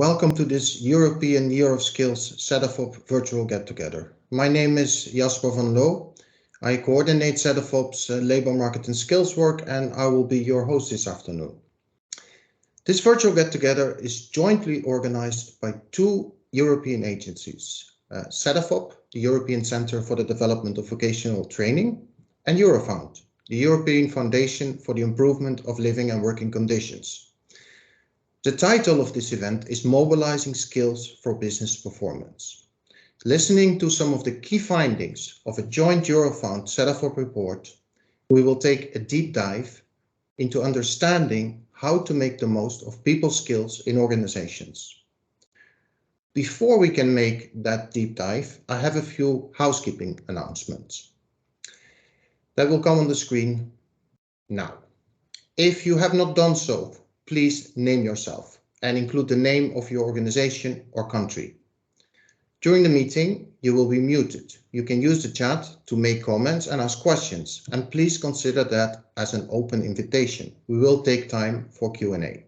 Welcome to this European Year of Skills Cedefop virtual get-together. My name is Jasper van Loo. I coordinate Cedefop's labor market and skills work, and I will be your host this afternoon. This virtual get-together is jointly organized by two European agencies, Cedefop, the European Centre for the Development of Vocational Training, and Eurofound, the European Foundation for the Improvement of Living and Working Conditions. The title of this event is Mobilising Skills for Business Performance. Listening to some of the key findings of a joint Eurofound Cedefop report, we will take a deep dive into understanding how to make the most of people's skills in organizations. Before we can make that deep dive, I have a few housekeeping announcements that will come on the screen now. If you have not done so, please name yourself and include the name of your organization or country. During the meeting, you will be muted. You can use the chat to make comments and ask questions, and please consider that as an open invitation. We will take time for Q&A.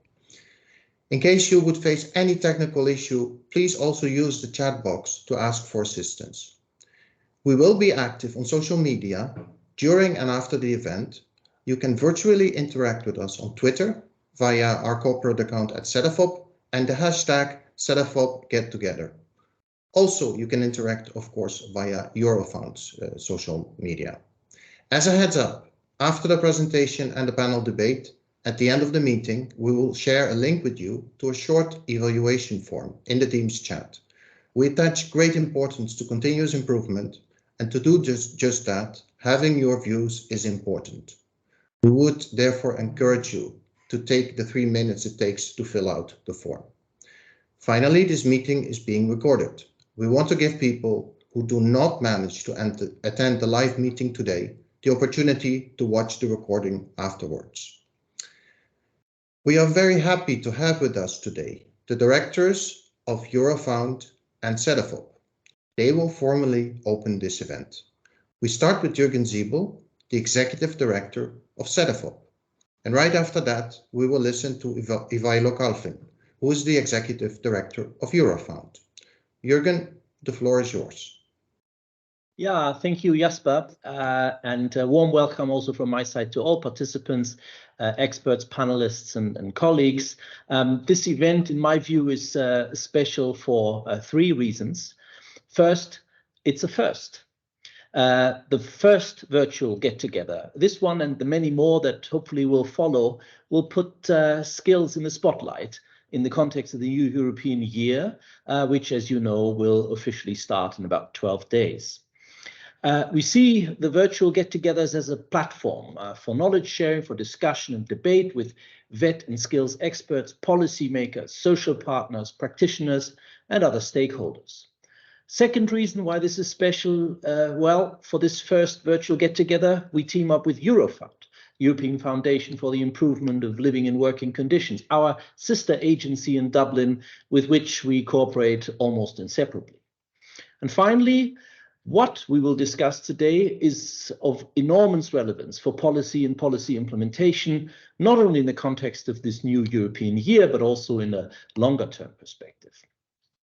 In case you would face any technical issue, please also use the chat box to ask for assistance. We will be active on social media during and after the event. You can virtually interact with us on Twitter via our corporate account at Cedefop and the hashtag #CedefopGetTogether. Also, you can interact, of course, via Eurofound's social media. As a heads up, after the presentation and the panel debate, at the end of the meeting, we will share a link with you to a short evaluation form in the Teams chat. We attach great importance to continuous improvement, and to do just that, having your views is important. We would therefore encourage you to take the 3 minutes it takes to fill out the form. Finally, this meeting is being recorded. We want to give people who do not manage to attend the live meeting today the opportunity to watch the recording afterwards. We are very happy to have with us today the directors of Eurofound and Cedefop. They will formally open this event. We start with Jürgen Siebel, the executive director of Cedefop. And right after that, we will listen to Ivailo Kalfin, who is the executive director of Eurofound. Jürgen, the floor is yours. Yeah, thank you, Jasper, and a warm welcome also from my side to all participants, experts, panelists, and colleagues. This event, in my view, is special for 3 reasons. First, it's a first. The first virtual get-together. This one and the many more that hopefully will follow will put skills in the spotlight in the context of the new European year, which, as you know, will officially start in about 12 days. We see the virtual get-togethers as a platform for knowledge sharing, for discussion and debate with VET and skills experts, policymakers, social partners, practitioners, and other stakeholders. Second reason why this is special, well, for this first virtual get-together, we team up with Eurofound, European Foundation for the Improvement of Living and Working Conditions, our sister agency in Dublin, with which we cooperate almost inseparably. And finally, what we will discuss today is of enormous relevance for policy and policy implementation, not only in the context of this new European year, but also in a longer-term perspective.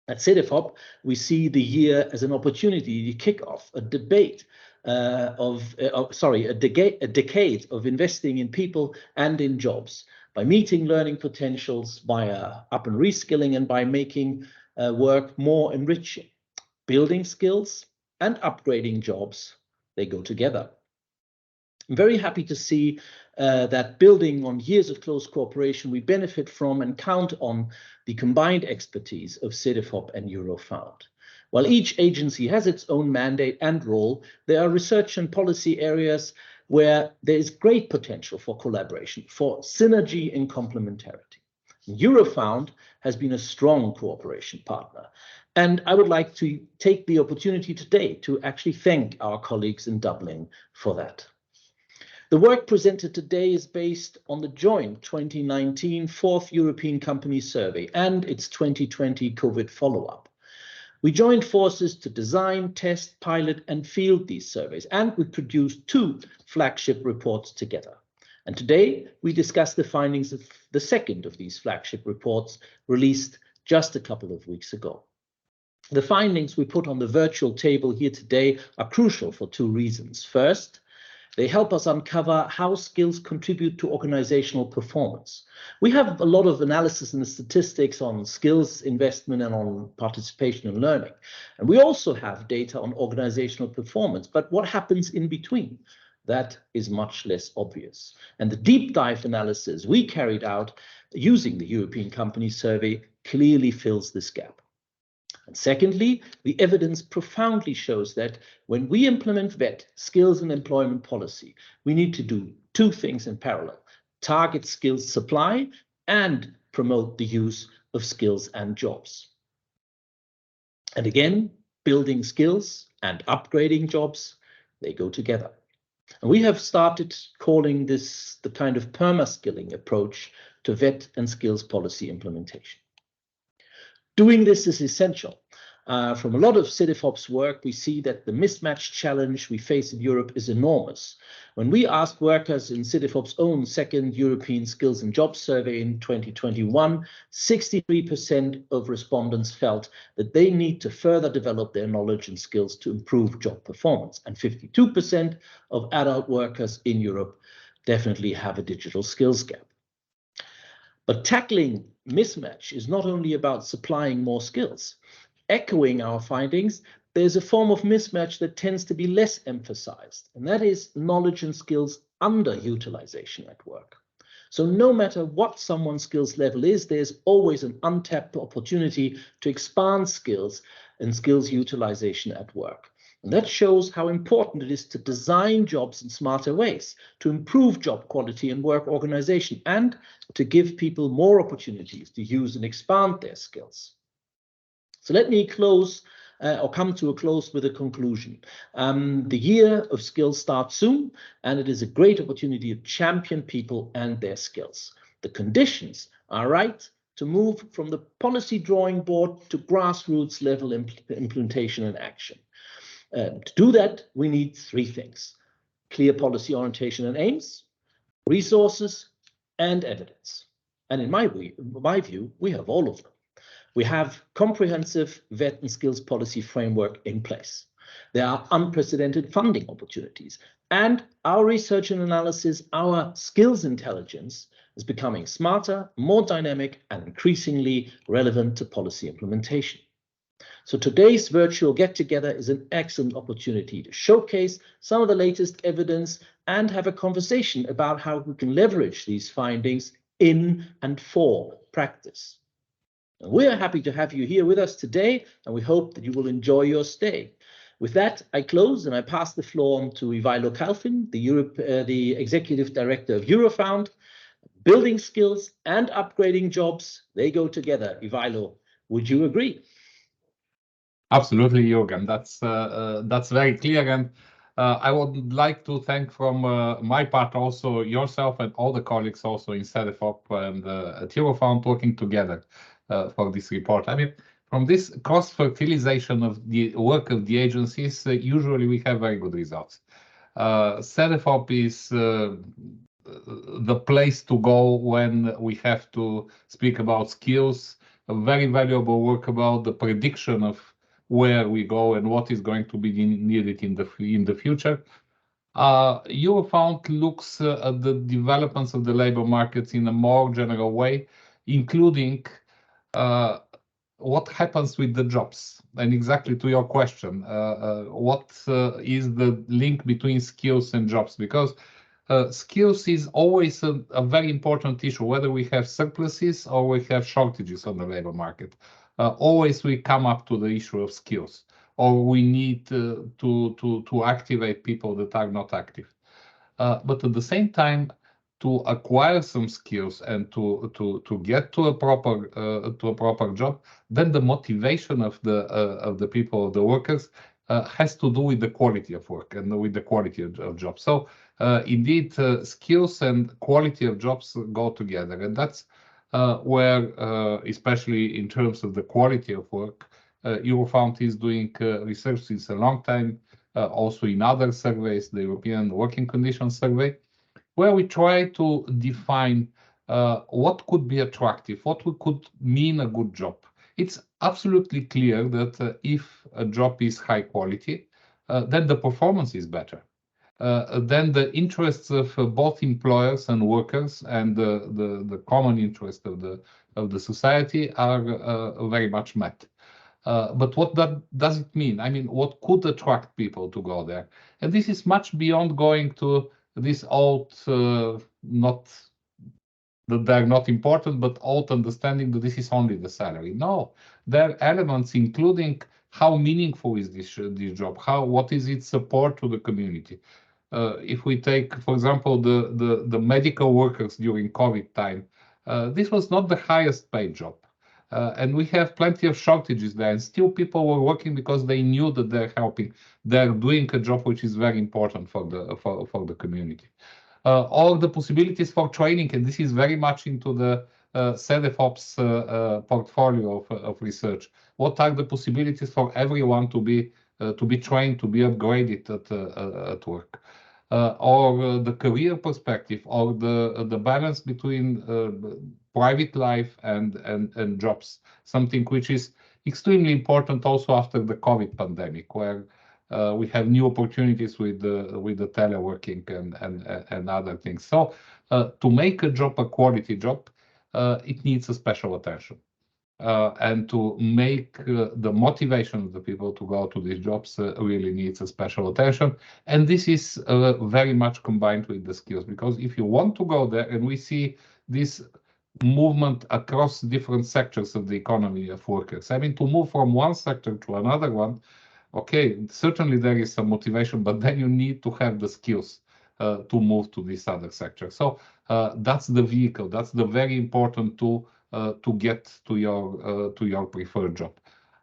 At Cedefop, we see the year as an opportunity to kick off a debate a decade of investing in people and in jobs by meeting learning potentials, by up and reskilling, and by making work more enriching. Building skills and upgrading jobs, they go together. I'm very happy to see that building on years of close cooperation, we benefit from and count on the combined expertise of Cedefop and Eurofound. While each agency has its own mandate and role, there are research and policy areas where there is great potential for collaboration, for synergy and complementarity. Eurofound has been a strong cooperation partner, and I would like to take the opportunity today to actually thank our colleagues in Dublin for that. The work presented today is based on the joint 2019 4th European Company Survey and its 2020 COVID follow-up. We joined forces to design, test, pilot, and field these surveys, and we produced 2 flagship reports together. And today we discuss the findings of the second of these flagship reports, released just a couple of weeks ago. The findings we put on the virtual table here today are crucial for two reasons. First, they help us uncover how skills contribute to organizational performance. We have a lot of analysis and statistics on skills investment and on participation in learning. And we also have data on organizational performance, but what happens in between? That is much less obvious. And the deep dive analysis we carried out using the European Company Survey clearly fills this gap. And secondly, the evidence profoundly shows that when we implement VET, skills and employment policy, we need to do two things in parallel: target skills supply and promote the use of skills and jobs. And again, building skills and upgrading jobs, they go together. And we have started calling this the kind of perma-skilling approach to VET and skills policy implementation. Doing this is essential. From a lot of Cedefop's work, we see that the mismatch challenge we face in Europe is enormous. When we asked workers in Cedefop's own second European Skills and Jobs Survey in 2021, 63% of respondents felt that they need to further develop their knowledge and skills to improve job performance. And 52% of adult workers in Europe definitely have a digital skills gap. But tackling mismatch is not only about supplying more skills. Echoing our findings, there's a form of mismatch that tends to be less emphasized, and that is knowledge and skills underutilization at work. So no matter what someone's skills level is, there's always an untapped opportunity to expand skills and skills utilization at work. And that shows how important it is to design jobs in smarter ways, to improve job quality and work organization, and to give people more opportunities to use and expand their skills. So let me close or come to a close with a conclusion. The year of skills starts soon, and it is a great opportunity to champion people and their skills. The conditions are right to move from the policy drawing board to grassroots level implementation and action. To do that, we need three things: clear policy orientation and aims, resources, and evidence. And in my view, we have all of them. We have comprehensive VET and skills policy framework in place. There are unprecedented funding opportunities, and our research and analysis, our skills intelligence, is becoming smarter, more dynamic, and increasingly relevant to policy implementation. So today's virtual get-together is an excellent opportunity to showcase some of the latest evidence and have a conversation about how we can leverage these findings in and for practice. And we are happy to have you here with us today, and we hope that you will enjoy your stay. With that, I close and I pass the floor on to Ivailo Kalfin, the Executive Director of Eurofound. Building skills and upgrading jobs, they go together. Ivailo, would you agree? Absolutely, Jürgen. That's very clear, and I would like to thank from my part also yourself and all the colleagues also in Cedefop and at Eurofound working together for this report. I mean, from this cross-fertilization of the work of the agencies, usually we have very good results. Cedefop is the place to go when we have to speak about skills, a very valuable work about the prediction of where we go and what is going to be needed in the future. Eurofound looks at the developments of the labor markets in a more general way, including what happens with the jobs. And exactly to your question, what is the link between skills and jobs? Because skills is always a very important issue, whether we have surpluses or we have shortages on the labor market. Always we come up to the issue of skills, or we need to activate people that are not active. But at the same time, to acquire some skills and to get to a proper job, then the motivation of the people, of the workers, has to do with the quality of work and with the quality of jobs. So indeed, skills and quality of jobs go together, and that's where, especially in terms of the quality of work, Eurofound is doing research since a long time, also in other surveys, the European Working Conditions Survey, where we try to define what could be attractive, what could mean a good job. It's absolutely clear that if a job is high quality, then the performance is better. Then the interests of both employers and workers and the common interest of the society are very much met. But what does it mean? I mean, what could attract people to go there? And this is much beyond going to this old, not that they're not important, but old understanding that this is only the salary. No, there are elements including how meaningful is this job, what is its support to the community. If we take, for example, the medical workers during COVID time, this was not the highest paid job. And we have plenty of shortages there, and still people were working because they knew that they're helping. They're doing a job which is very important for the community. All the possibilities for training, and this is very much into the Cedefop's portfolio of research. What are the possibilities for everyone to be trained, to be upgraded at work? Or the career perspective, or the balance between private life and jobs, something which is extremely important also after the COVID pandemic, where we have new opportunities with the teleworking and other things. So to make a job a quality job, it needs a special attention. And to make the motivation of the people to go to these jobs really needs a special attention. And this is very much combined with the skills, because if you want to go there, and we see this movement across different sectors of the economy of workers, I mean, to move from one sector to another one, okay, certainly there is some motivation, but then you need to have the skills to move to this other sector. So that's the vehicle, that's the very important tool to get to your preferred job.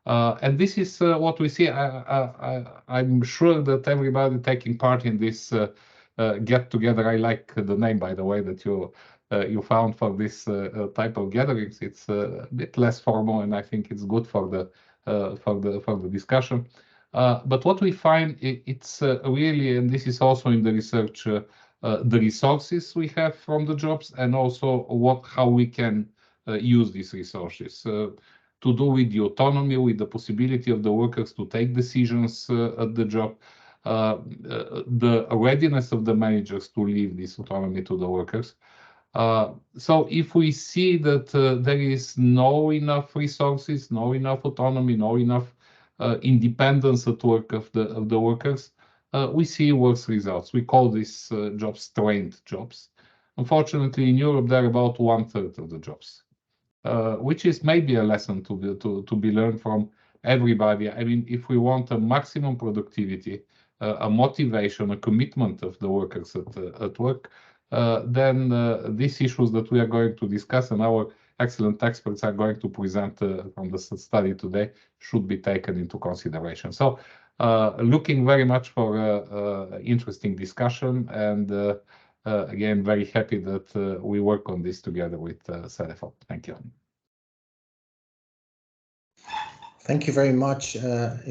And this is what we see. I'm sure that everybody taking part in this get together, I like the name, by the way, that you found for this type of gatherings. It's a bit less formal, and I think it's good for the discussion. But what we find, it's really, and this is also in the research, the resources we have from the jobs, and also how we can use these resources to do with the autonomy, with the possibility of the workers to take decisions at the job, the readiness of the managers to leave this autonomy to the workers. So if we see that there is no enough resources, no enough autonomy, no enough independence at work of the workers, we see worse results. We call these jobs strained jobs. Unfortunately, in Europe, they're about 1/3 of the jobs, which is maybe a lesson to be learned from everybody. I mean, if we want a maximum productivity, a motivation, a commitment of the workers at work, then these issues that we are going to discuss and our excellent experts are going to present from the study today should be taken into consideration. So looking very much for interesting discussion, and again, very happy that we work on this together with Cedefop. Thank you. Thank you very much.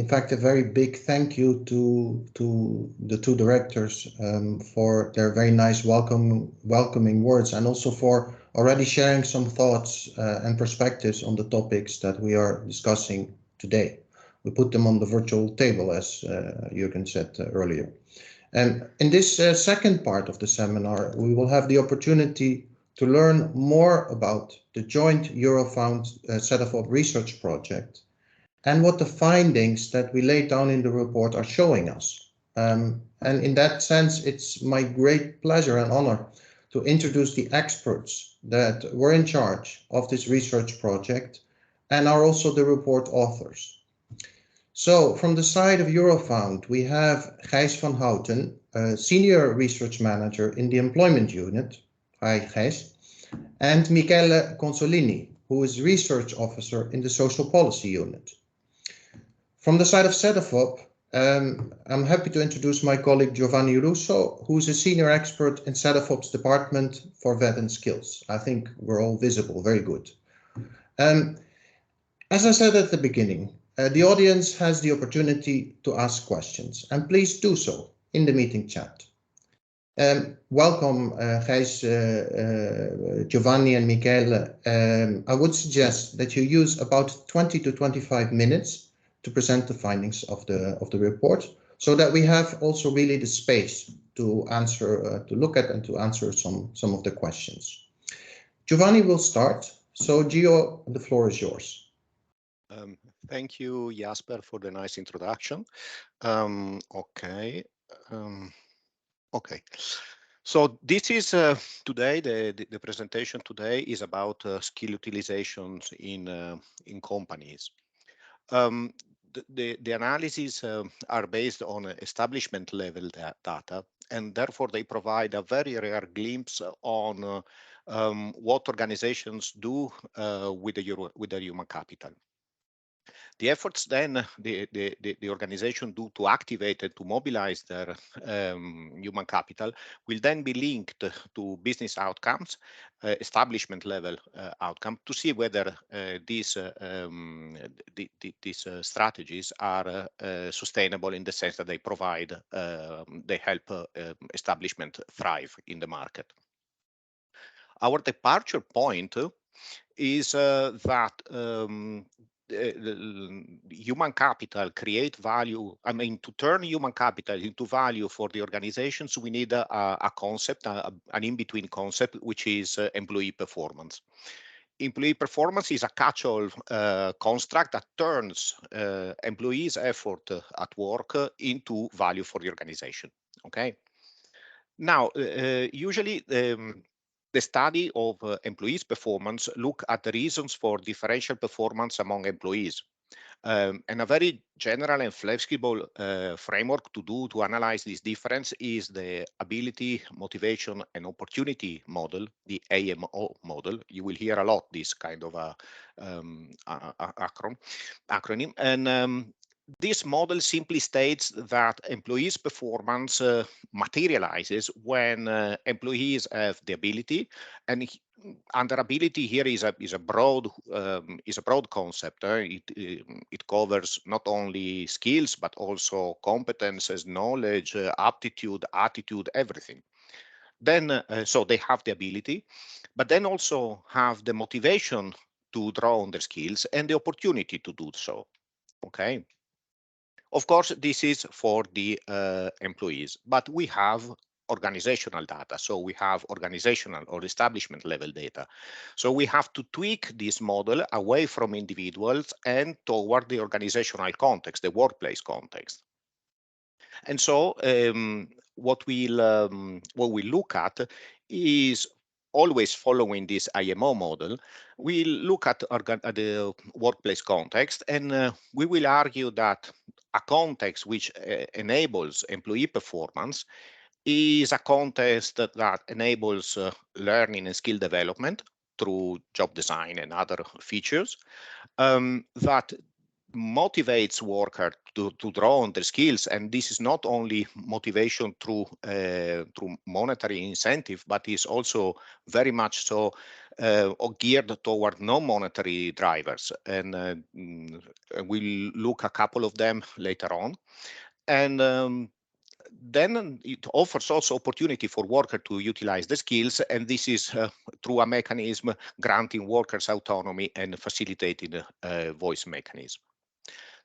In fact, a very big thank you to the two directors for their very nice welcoming words, and also for already sharing some thoughts and perspectives on the topics that we are discussing today. We put them on the virtual table, as Jürgen said earlier. And in this second part of the seminar, we will have the opportunity to learn more about the joint Eurofound Cedefop research project and what the findings that we laid down in the report are showing us. And in that sense, it's my great pleasure and honor to introduce the experts that were in charge of this research project and are also the report authors. So from the side of Eurofound, we have Gijs van Houten, Senior Research Manager in the Employment Unit. Hi, Gijs. And Michele Consolini, who is Research Officer in the Social Policy Unit. From the side of Cedefop, I'm happy to introduce my colleague Giovanni Russo, who is a senior expert in Cedefop's Department for VET and Skills. I think we're all visible, very good. As I said at the beginning, the audience has the opportunity to ask questions, and please do so in the meeting chat. Welcome, Gijs, Giovanni, and Michele. I would suggest that you use about 20 to 25 minutes to present the findings of the report, so that we have also really the space to answer, to look at and to answer some of the questions. Giovanni will start. So, Gio, the floor is yours. Thank you, Jasper, for the nice introduction. Okay. So this is today, the presentation today is about skill utilizations in companies. The analyses are based on establishment level data, and therefore they provide a very rare glimpse on what organizations do with the human capital. The efforts then the organization do to activate and to mobilize their human capital will then be linked to business outcomes, establishment level outcome, to see whether these strategies are sustainable in the sense that they provide, they help establishment thrive in the market. Our departure point is that human capital create value. I mean, to turn human capital into value for the organizations, we need a concept, an in-between concept, which is employee performance. Employee performance is a catch-all construct that turns employees' effort at work into value for the organization. Okay. Now, usually the study of employees' performance look at the reasons for differential performance among employees. And a very general and flexible framework to analyze this difference is the ability, motivation, and opportunity model, the AMO model. You will hear a lot this kind of acronym. And this model simply states that employees' performance materializes when employees have the ability, and under ability here is a broad concept. It covers not only skills but also competences, knowledge, aptitude, attitude, everything. Then so they have the ability, but then also have the motivation to draw on their skills and the opportunity to do so. Okay. Of course, this is for the employees, but we have organizational data. So we have organizational or establishment level data. So we have to tweak this model away from individuals and toward the organizational context, the workplace context. And so what we look at is always following this IMO model. We look at the workplace context, and we will argue that a context which enables employee performance is a context that enables learning and skill development through job design and other features, that motivates workers to draw on their skills. And this is not only motivation through monetary incentive, but is also very much so geared toward non-monetary drivers. And we'll look a couple of them later on. And then it offers also opportunity for workers to utilize the skills, and this is through a mechanism granting workers autonomy and facilitating a voice mechanism.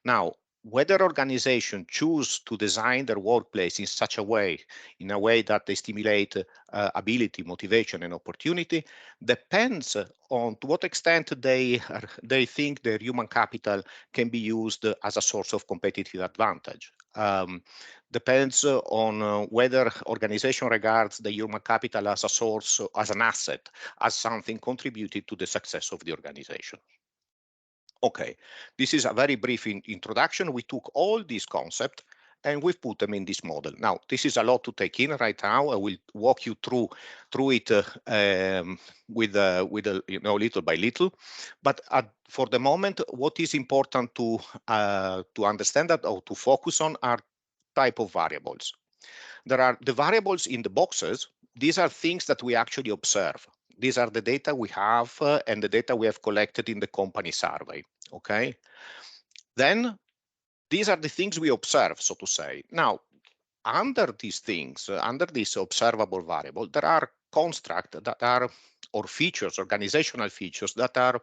Now, whether organizations choose to design their workplace in such a way, that they stimulate ability, motivation, and opportunity, depends on to what extent they think their human capital can be used as a source of competitive advantage. Depends on whether organization regards the human capital as a source, as an asset, as something contributed to the success of the organization. Okay, this is a very brief introduction. We took all these concepts and we've put them in this model. Now, this is a lot to take in right now. I will walk you through it with little by little. But for the moment, what is important to understand that or to focus on are type of variables. There are the variables in the boxes. These are things that we actually observe. These are the data we have and the data we have collected in the company survey. Okay. Then these are the things we observe, so to say. Now, under these things, under this observable variable, there are constructs that are, or features, organizational features that are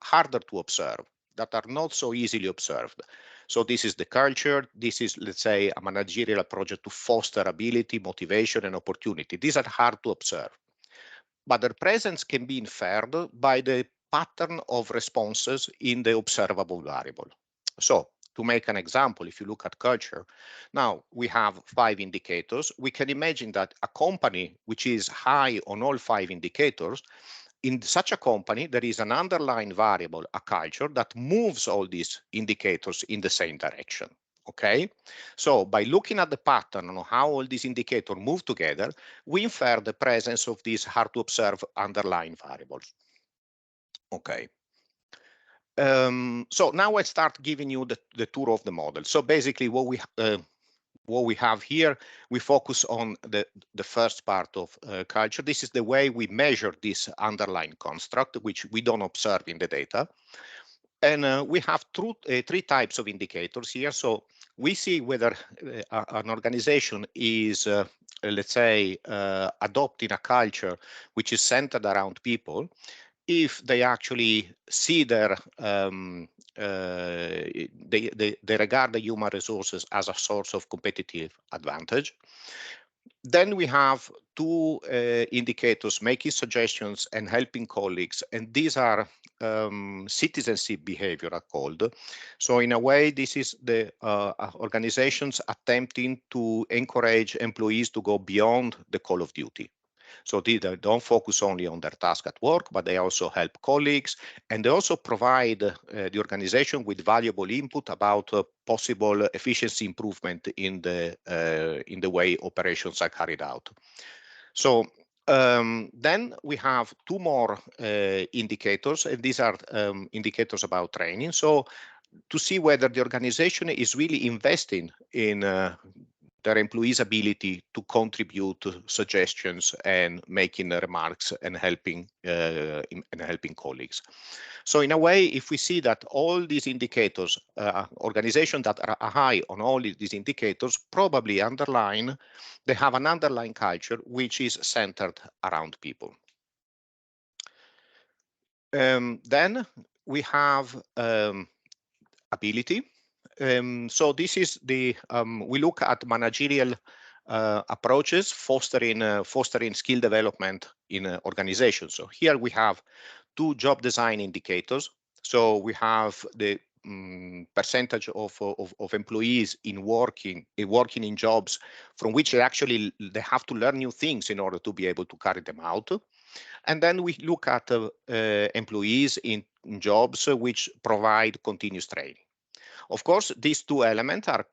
harder to observe, that are not so easily observed. So this is the culture. This is, let's say, a managerial approach to foster ability, motivation, and opportunity. These are hard to observe, but their presence can be inferred by the pattern of responses in the observable variable. So to make an example, if you look at culture, now we have 5 indicators. We can imagine that a company which is high on all 5 indicators, in such a company, there is an underlying variable, a culture, that moves all these indicators in the same direction. Okay, so by looking at the pattern on how all these indicators move together, we infer the presence of these hard to observe underlying variables. Okay. So now I start giving you the tour of the model. So basically what we have here, we focus on the first part of culture. This is the way we measure this underlying construct, which we don't observe in the data. And we have 3 types of indicators here. So we see whether an organization is, let's say, adopting a culture which is centered around people, if they actually see their they regard the human resources as a source of competitive advantage. Then we have 2 indicators, making suggestions and helping colleagues, and these are citizenship behavior are called. So in a way, this is the organizations attempting to encourage employees to go beyond the call of duty. So they don't focus only on their task at work, but they also help colleagues, and they also provide the organization with valuable input about possible efficiency improvement in the way operations are carried out. So then we have 2 more indicators, and these are indicators about training. So to see whether the organization is really investing in their employees' ability to contribute to suggestions and making remarks and helping colleagues. So in a way, if we see that all these indicators, organizations that are high on all these indicators, probably they have an underlying culture which is centered around people. Then we have ability. So this is we look at managerial approaches fostering skill development in organizations. So here we have 2 job design indicators. So we have the percentage of employees working in jobs from which they have to learn new things in order to be able to carry them out. And then we look at employees in jobs which provide continuous training. Of course, these 2 elements are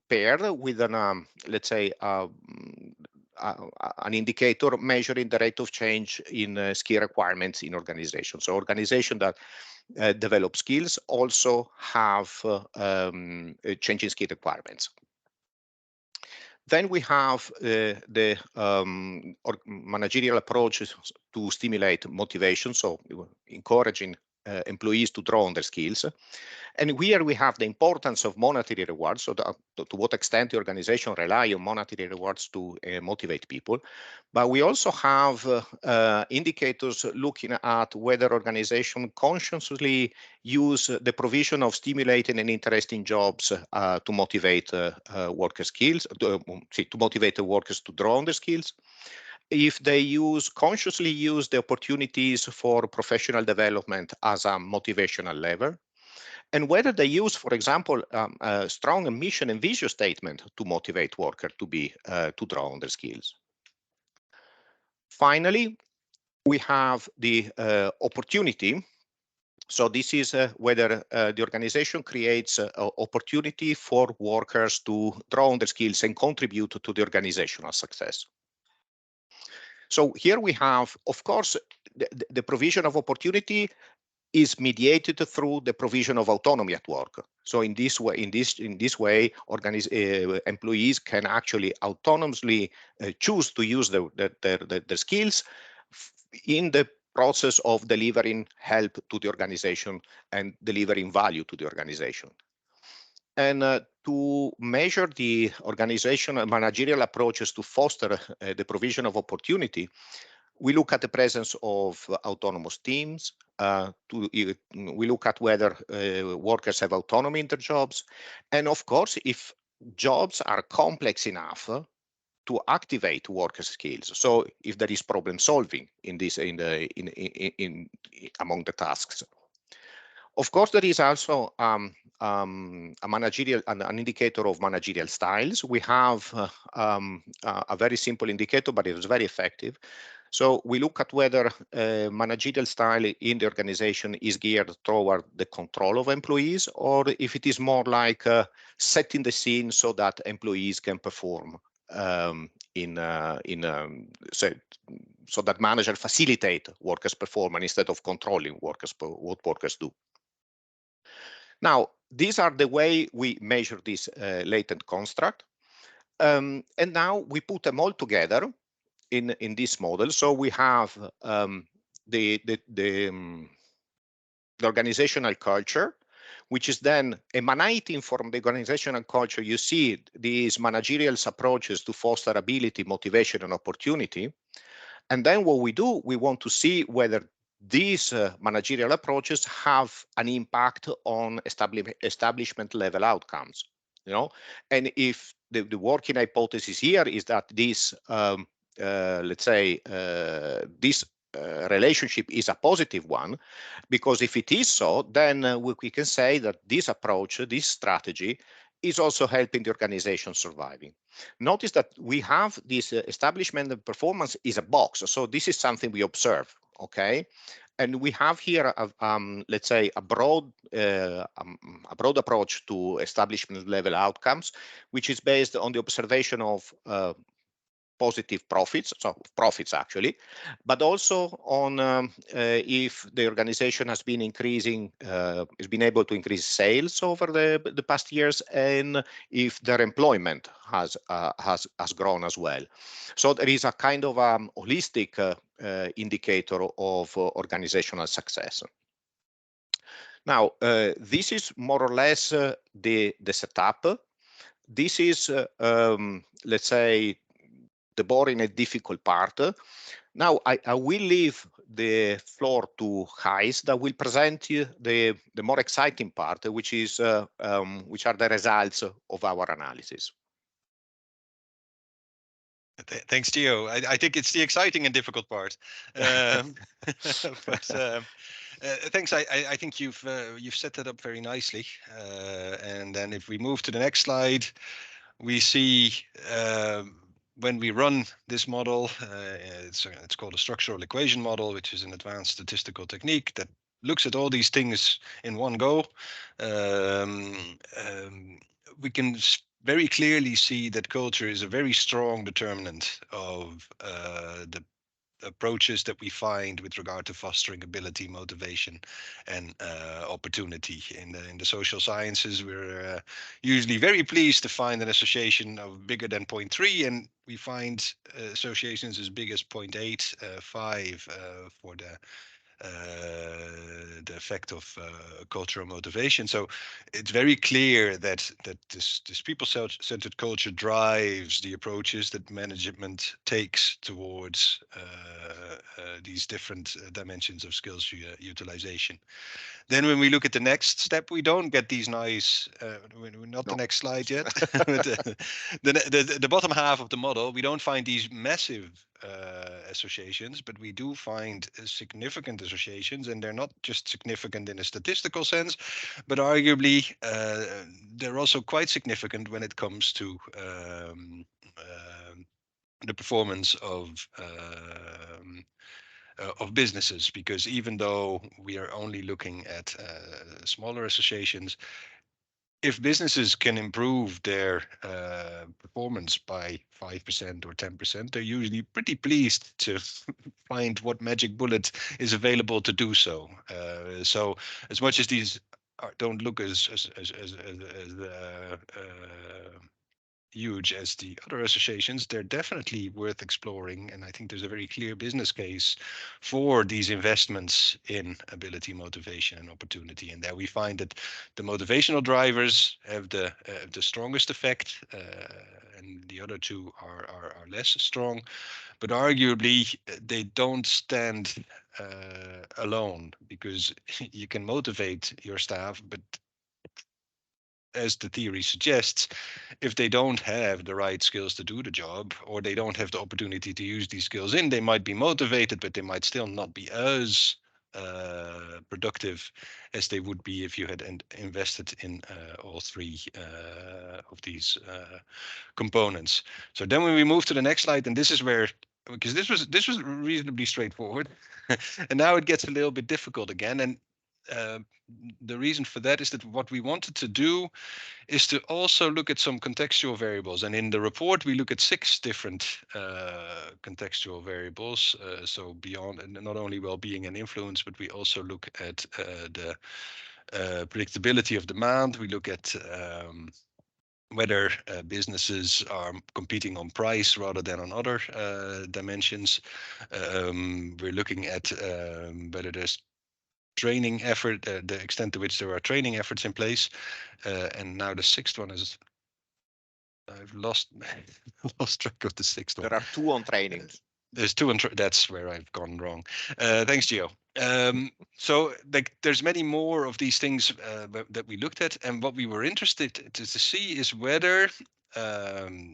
paired with an, let's say, an indicator measuring the rate of change in skill requirements in organizations. So organizations that develop skills also have changing skill requirements. Then we have the managerial approaches to stimulate motivation, so encouraging employees to draw on their skills. And here we have the importance of monetary rewards, so to what extent the organization rely on monetary rewards to motivate people. But we also have indicators looking at whether organizations consciously use the provision of stimulating and interesting jobs to motivate worker skills, to motivate the workers to draw on the skills. If they consciously use the opportunities for professional development as a motivational lever, and whether they use, for example, a strong mission and vision statement to motivate workers to draw on their skills. Finally, we have the opportunity. So this is whether the organization creates opportunity for workers to draw on their skills and contribute to the organizational success. So here we have, of course, the provision of opportunity is mediated through the provision of autonomy at work. So in this way, employees can actually autonomously choose to use their skills in the process of delivering help to the organization and delivering value to the organization. And to measure the organizational managerial approaches to foster the provision of opportunity, we look at the presence of autonomous teams. We look at whether workers have autonomy in their jobs, and of course, if jobs are complex enough to activate worker skills. So if there is problem solving in this among the tasks. Of course, there is also a managerial, an indicator of managerial styles. We have a very simple indicator, but it is very effective. So we look at whether managerial style in the organization is geared toward the control of employees, or if it is more like setting the scene so that employees can perform so that managers facilitate workers' performance instead of controlling what workers do. Now, these are the way we measure this latent construct. And now we put them all together in this model. So we have the organizational culture, which is then emanating from the organizational culture. You see these managerial approaches to foster ability, motivation, and opportunity. And then what we do, we want to see whether these managerial approaches have an impact on establishment level outcomes, and if the working hypothesis here is that this, let's say, this relationship is a positive one, because if it is so, then we can say that this approach, this strategy, is also helping the organization surviving. Notice that we have this establishment and performance is a box. So this is something we observe, okay? And we have here, let's say, a broad approach to establishment level outcomes, which is based on the observation of positive profits, so profits actually, but also on if the organization has been increasing, has been able to increase sales over the past years, and if their employment has grown as well. So there is a kind of holistic indicator of organizational success. Now, this is more or less the setup. This is, let's say, the boring and difficult part. Now I will leave the floor to Gijs that will present you the more exciting part, which are the results of our analysis. Thanks, Gio. I think it's the exciting and difficult part. Thanks. I think you've set that up very nicely. And then if we move to the next slide, we see when we run this model, it's called a structural equation model, which is an advanced statistical technique that looks at all these things in one go. We can very clearly see that culture is a very strong determinant of the approaches that we find with regard to fostering ability, motivation, and opportunity. In the social sciences, we're usually very pleased to find an association of bigger than 0.3, and we find associations as big as 0.8, 5 for the effect of cultural motivation. So it's very clear that this people-centered culture drives the approaches that management takes towards these different dimensions of skills utilization. Then when we look at the next step, we don't get these nice, we're not the next slide yet, the bottom half of the model, we don't find these massive associations, but we do find significant associations, and they're not just significant in a statistical sense, but arguably they're also quite significant when it comes to the performance of businesses, because even though we are only looking at smaller associations, if businesses can improve their performance by 5% or 10%, they're usually pretty pleased to find what magic bullet is available to do so. So as much as these don't look as huge as the other associations, they're definitely worth exploring. And I think there's a very clear business case for these investments in ability, motivation, and opportunity. And there we find that the motivational drivers have the strongest effect, and the other two are less strong. But arguably, they don't stand alone, because you can motivate your staff, but as the theory suggests, if they don't have the right skills to do the job, or they don't have the opportunity to use these skills they might be motivated, but they might still not be as productive as they would be if you had invested in all three of these components. So then when we move to the next slide, and this is where, because this was reasonably straightforward, and now it gets a little bit difficult again. And the reason for that is that what we wanted to do is to also look at some contextual variables. And in the report, we look at 6 different contextual variables. So beyond, and not only well-being and influence, but we also look at the predictability of demand. We look at whether businesses are competing on price rather than on other dimensions. We're looking at whether there's training effort, the extent to which there are training efforts in place. And now the 6th one is, I've lost track of the 6th one. There are 2 on trainings. There's 2 on that's where I've gone wrong. Thanks, Gio. So there's many more of these things that we looked at, and what we were interested to see is whether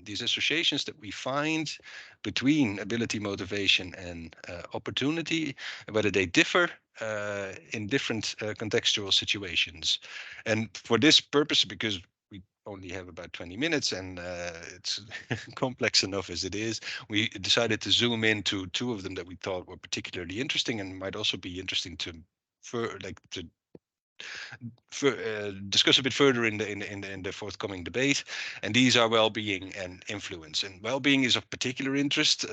these associations that we find between ability, motivation, and opportunity, whether they differ in different contextual situations. And for this purpose, because we only have about 20 minutes and it's complex enough as it is, we decided to zoom into 2 of them that we thought were particularly interesting and might also be interesting to discuss a bit further in the forthcoming debate. And these are well-being and influence. And well-being is of particular interest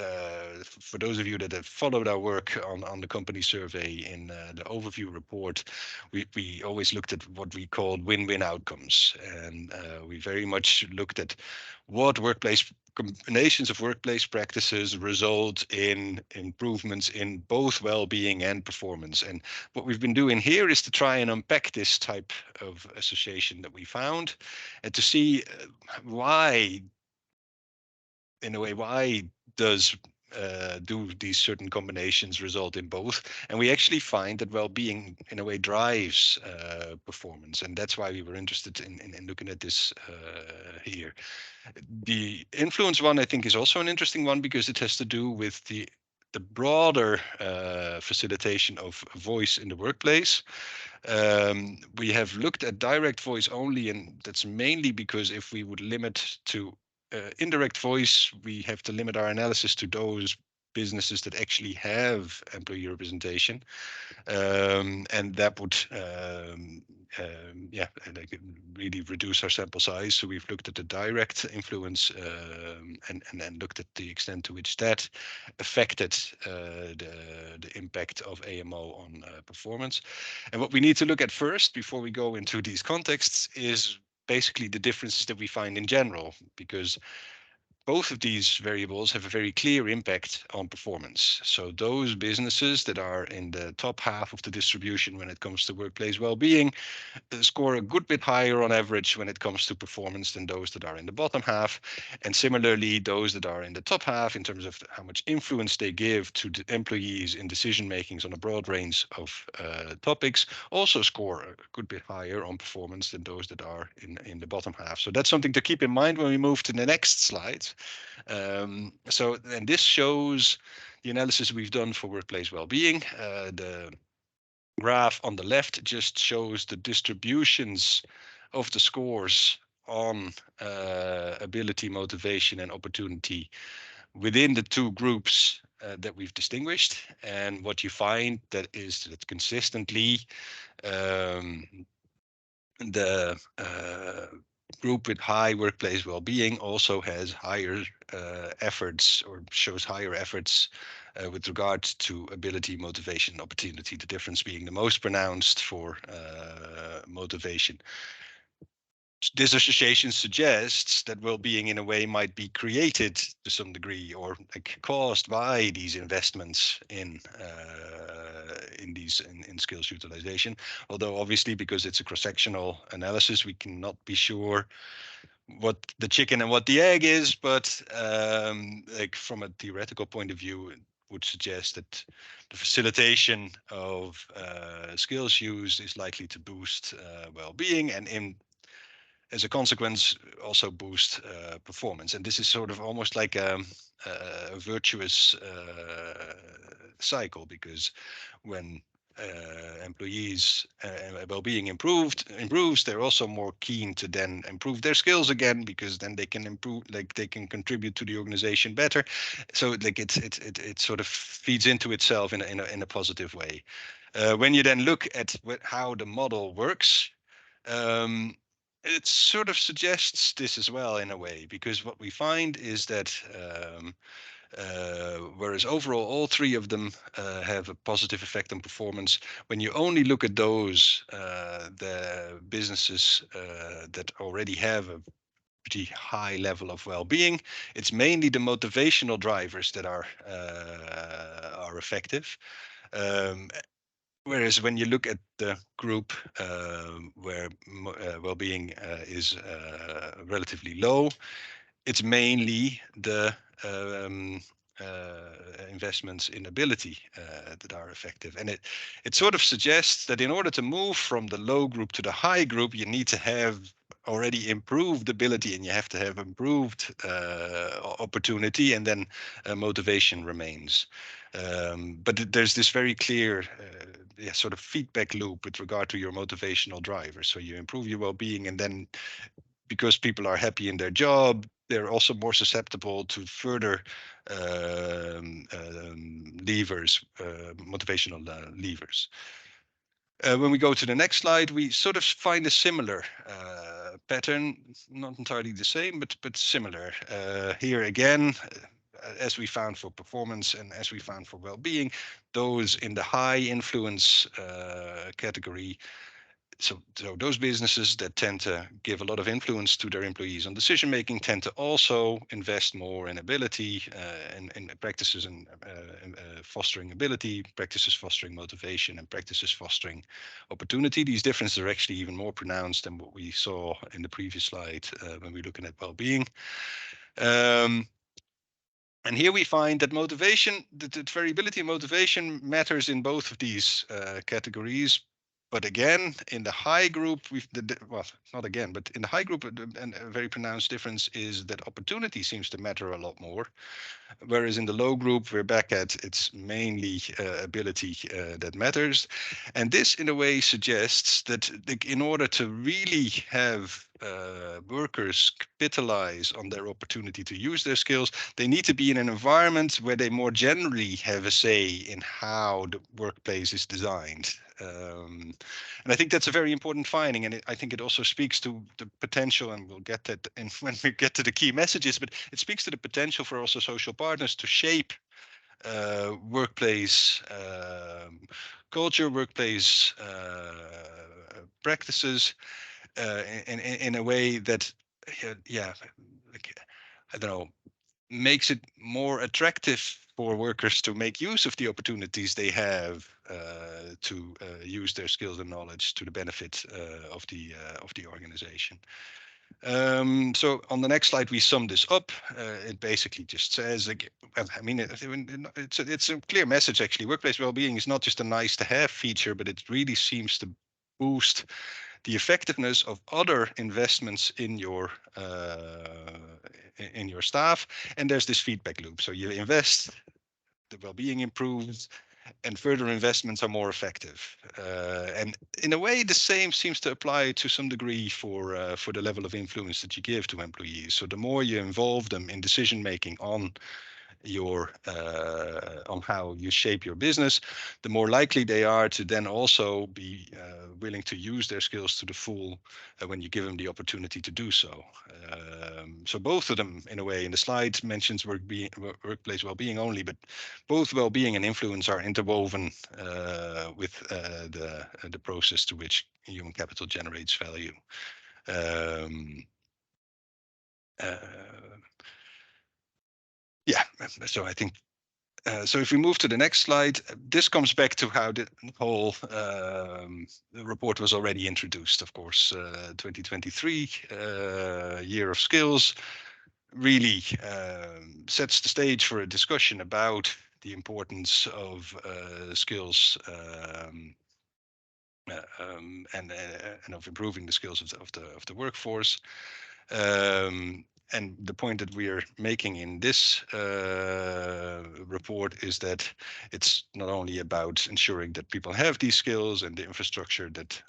for those of you that have followed our work on the company survey. In the overview report, we always looked at what we called win-win outcomes, and we very much looked at what combinations of workplace practices result in improvements in both well-being and performance. And what we've been doing here is to try and unpack this type of association that we found, and to see why does do these certain combinations result in both. And we actually find that well-being in a way drives performance, and that's why we were interested in looking at this here. The influence one, I think, is also an interesting one, because it has to do with the broader facilitation of voice in the workplace. We have looked at direct voice only, and that's mainly because if we would limit to indirect voice, we have to limit our analysis to those businesses that actually have employee representation, and that would really reduce our sample size. So we've looked at the direct influence and then looked at the extent to which that affected the impact of AMO on performance. And what we need to look at first, before we go into these contexts, is basically the differences that we find in general, because both of these variables have a very clear impact on performance. So those businesses that are in the top half of the distribution when it comes to workplace well-being score a good bit higher on average when it comes to performance than those that are in the bottom half. And similarly, those that are in the top half, in terms of how much influence they give to the employees in decision makings on a broad range of topics, also score a good bit higher on performance than those that are in the bottom half. So that's something to keep in mind when we move to the next slide. And this shows the analysis we've done for workplace well-being. The graph on the left just shows the distributions of the scores on ability, motivation, and opportunity within the 2 groups that we've distinguished. And what you find that is that consistently the group with high workplace well-being also has higher efforts, or shows higher efforts with regard to ability, motivation, and opportunity, the difference being the most pronounced for motivation. this association suggests that well-being in a way might be created to some degree or like caused by these investments in skills utilization. Although obviously, because it's a cross-sectional analysis, we cannot be sure what the chicken and what the egg is, but like from a theoretical point of view, it would suggest that the facilitation of skills use is likely to boost well-being, and as a consequence also boost performance. And this is sort of almost like a virtuous cycle, because when employees well-being improves, they're also more keen to then improve their skills again, because then they can improve, like they can contribute to the organization better. So like it sort of feeds into itself in a positive way. When you then look at how the model works, it sort of suggests this as well in a way, because what we find is that whereas overall all three of them have a positive effect on performance, when you only look at those the businesses that already have a pretty high level of well-being, it's mainly the motivational drivers that are effective. Whereas when you look at the group where well-being is relatively low, it's mainly the investments in ability that are effective. And it sort of suggests that in order to move from the low group to the high group, you need to have already improved ability, and you have to have improved opportunity, and then motivation remains. But there's this very clear sort of feedback loop with regard to your motivational drivers. So you improve your well-being, and then because people are happy in their job, they're also more susceptible to further levers, motivational levers. When we go to the next slide, we sort of find a similar pattern, not entirely the same, but similar. Here again, as we found for performance and as we found for well-being, those in the high influence category, so those businesses that tend to give a lot of influence to their employees on decision making tend to also invest more in ability and practices and fostering ability, practices fostering motivation, and practices fostering opportunity. These differences are actually even more pronounced than what we saw in the previous slide when we're looking at well-being. And here we find that motivation, that variability in motivation matters in both of these categories. But again, in the high group, well, not again, but in the high group, a very pronounced difference is that opportunity seems to matter a lot more. Whereas in the low group, we're back at it's mainly ability that matters. And this, in a way, suggests that in order to really have workers capitalize on their opportunity to use their skills, they need to be in an environment where they more generally have a say in how the workplace is designed. And I think that's a very important finding, and I think it also speaks to the potential, and we'll get that in when we get to the key messages, but it speaks to the potential for also social partners to shape workplace culture, workplace practices in a way that, like, I don't know, makes it more attractive for workers to make use of the opportunities they have to use their skills and knowledge to the benefit of the organization. So on the next slide, we sum this up. It basically just says, like, I mean, it's a clear message actually. Workplace well-being is not just a nice to have feature, but it really seems to boost the effectiveness of other investments in your staff. And there's this feedback loop. So you invest, the well-being improves, and further investments are more effective. And in a way, the same seems to apply to some degree for the level of influence that you give to employees. So the more you involve them in decision making on your on how you shape your business, the more likely they are to then also be willing to use their skills to the full when you give them the opportunity to do so. So both of them, in a way, in the slide mentions workplace well-being only, but both well-being and influence are interwoven with the process to which human capital generates value. Yeah, so I think so if we move to the next slide, this comes back to how the whole report was already introduced. Of course, 2023 year of skills really sets the stage for a discussion about the importance of skills and of improving the skills of the workforce. And the point that we are making in this report is that it's not only about ensuring that people have these skills and the infrastructure that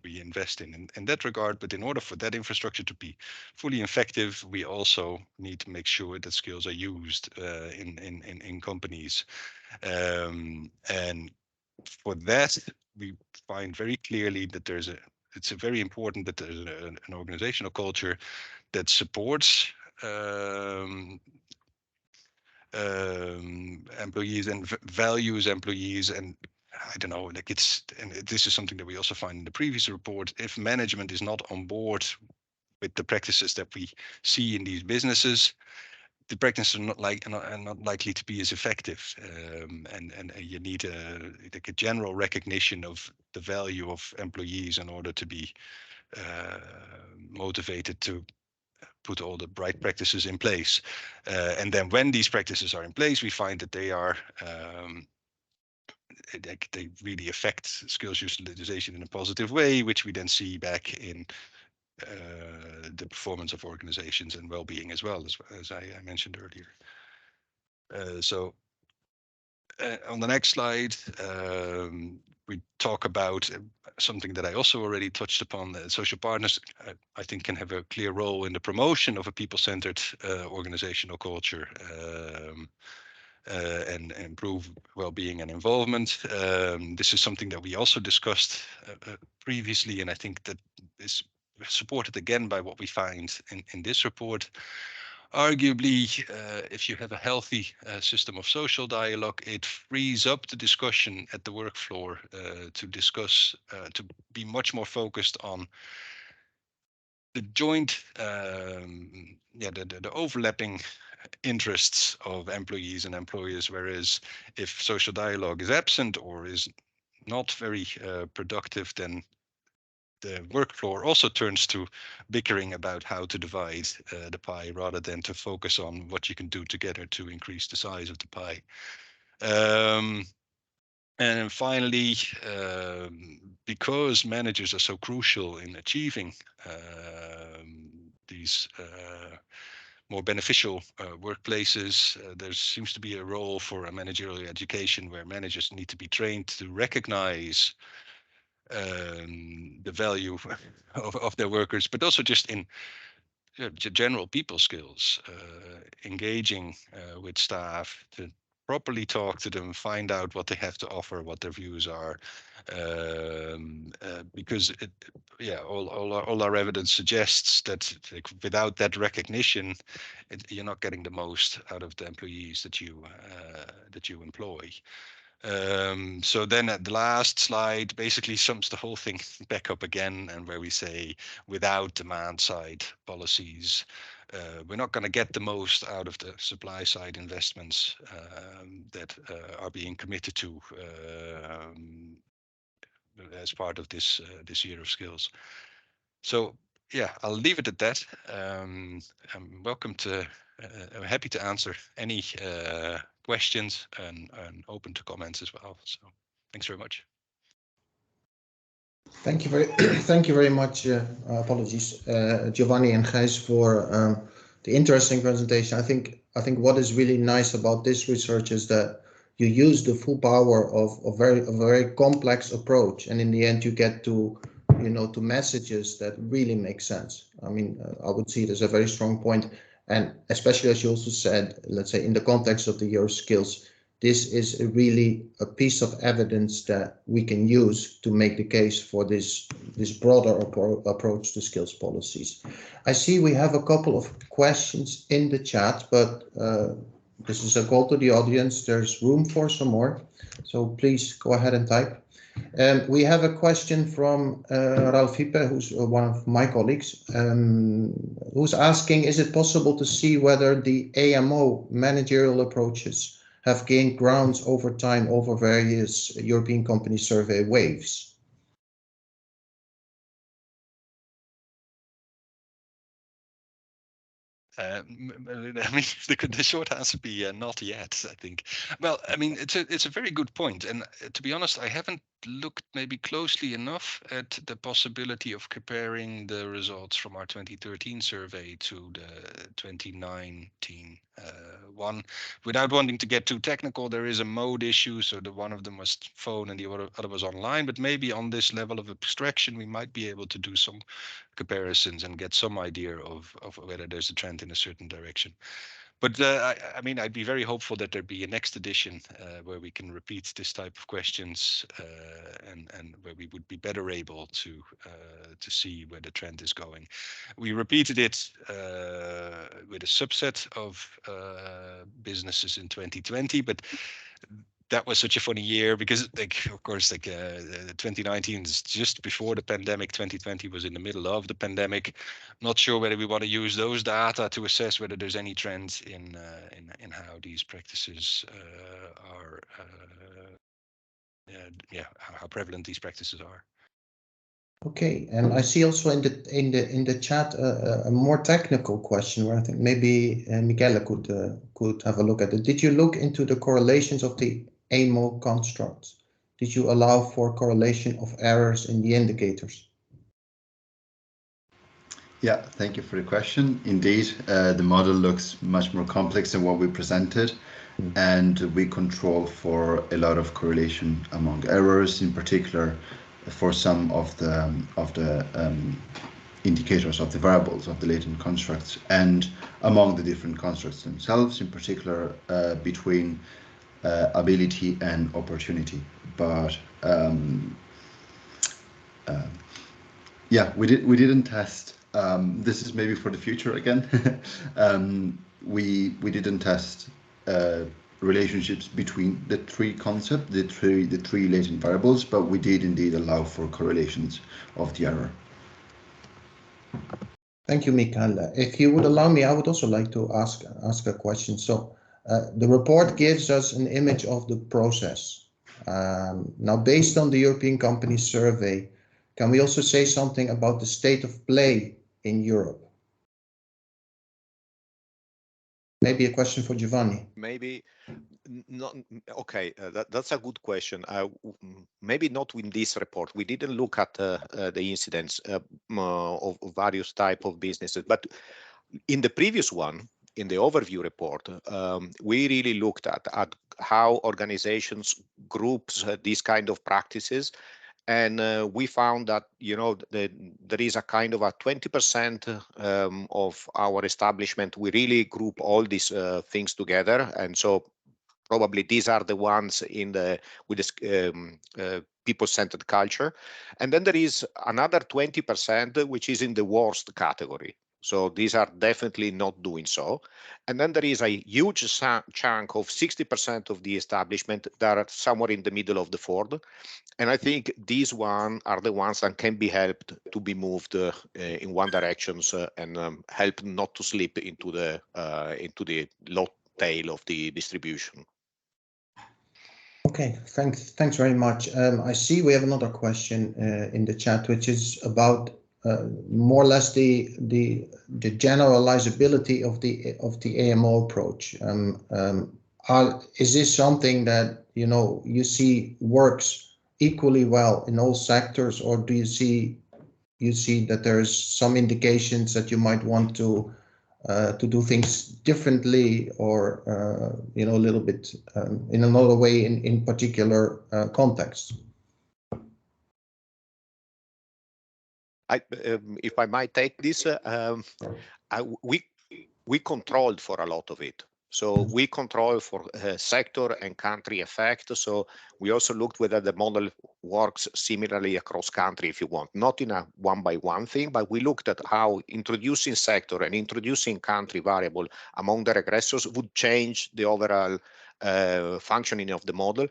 we invest in that regard, but in order for that infrastructure to be fully effective, we also need to make sure that skills are used in companies. And for that, we find very clearly that it's very important that there's an organizational culture that supports employees and values employees. And I don't know, like and this is something that we also find in the previous report. If management is not on board with the practices that we see in these businesses, the practices are not likely to be as effective, and you need a general recognition of the value of employees in order to be motivated to put all the right practices in place. And then when these practices are in place, we find that they are they really affect skills utilization in a positive way, which we then see back in the performance of organizations and well-being as well, as I mentioned earlier. So on the next slide, we talk about something that I also already touched upon. Social partners, I think, can have a clear role in the promotion of a people-centered organizational culture and improve well-being and involvement. This is something that we also discussed previously, and I think that is supported again by what we find in this report. Arguably, if you have a healthy system of social dialogue, it frees up the discussion at the work floor to discuss, to be much more focused on the joint, the overlapping interests of employees and employers. Whereas if social dialogue is absent or is not very productive, then the work floor also turns to bickering about how to divide the pie rather than to focus on what you can do together to increase the size of the pie. And finally, because managers are so crucial in achieving these more beneficial workplaces, there seems to be a role for a managerial education where managers need to be trained to recognize the value of their workers, but also just in general people skills, engaging with staff to properly talk to them, find out what they have to offer, what their views are, because all our evidence suggests that without that recognition, you're not getting the most out of the employees that you employ. So then at the last slide basically sums the whole thing back up again, and where we say without demand side policies, we're not going to get the most out of the supply side investments that are being committed to as part of this year of skills. So yeah, I'll leave it at that. I'm happy to answer any questions and open to comments as well. So thanks very much. Thank you very much. Apologies, Giovanni and Gijs, for the interesting presentation. I think what is really nice about this research is that you use the full power of a very complex approach, and in the end you get to to messages that really make sense. I mean, I would see it as a very strong point, and especially as you also said, let's say in the context of the year of skills, this is really a piece of evidence that we can use to make the case for this broader approach to skills policies. I see we have a couple of questions in the chat, but this is a call to the audience. There's room for some more, so please go ahead and type. We have a question from Ralf Hippe, who's one of my colleagues, who's asking, is it possible to see whether the AMO managerial approaches have gained grounds over time over various European company survey waves? I mean, the short answer would be not yet, I think. Well, I mean, it's a very good point, and to be honest, I haven't looked maybe closely enough at the possibility of comparing the results from our 2013 survey to the 2019 one. Without wanting to get too technical, there is a mode issue, so the one of them was phone and the other was online. But maybe on this level of abstraction, we might be able to do some comparisons and get some idea of whether there's a trend in a certain direction. But I mean, I'd be very hopeful that there'd be a next edition where we can repeat this type of questions and where we would be better able to see where the trend is going. We repeated it with a subset of businesses in 2020, but that was such a funny year because, like, of course, like 2019 is just before the pandemic. 2020 was in the middle of the pandemic. Not sure whether we want to use those data to assess whether there's any trends in how these practices are, how prevalent these practices are. Okay, and I see also in the chat a more technical question where I think maybe Michele could have a look at it. Did you look into the correlations of the AMO constructs? Did you allow for correlation of errors in the indicators? Yeah, thank you for the question. Indeed, the model looks much more complex than what we presented, and we control for a lot of correlation among errors, in particular for some of the indicators of the variables of the latent constructs, and among the different constructs themselves, in particular between ability and opportunity. But yeah, we didn't test. This is maybe for the future again. We didn't test relationships between the three concepts, the three latent variables, but we did indeed allow for correlations of the error. Thank you, Michele. If you would allow me, I would also like to ask a question. So the report gives us an image of the process. Now, based on the European company survey, can we also say something about the state of play in Europe? Maybe a question for Giovanni. Maybe not. Okay, that's a good question. Maybe not with this report. We didn't look at the incidents of various type of businesses, but in the previous one, in the overview report, we really looked at how organizations groups these kind of practices. And we found that, you know, there is a kind of a 20% of our establishment, we really group all these things together. And so probably these are the ones with this people-centered culture. And then there is another 20%, which is in the worst category. So these are definitely not doing so. And then there is a huge chunk of 60% of the establishment that are somewhere in the middle of the Ford. And I think these are the ones that can be helped to be moved in one direction and help not to slip into the low tail of the distribution. Okay, thanks very much. I see we have another question in the chat, which is about more or less the generalizability of the AMO approach. Is this something that you see works equally well in all sectors, or do you see that there's some indications that you might want to do things differently, or a little bit in another way in particular contexts? If I might take this, we controlled for a lot of it. So we control for sector and country effect. So we also looked whether the model works similarly across country, if you want, not in a one-by-one thing, but we looked at how introducing sector and introducing country variable among the regressors would change the overall functioning of the model.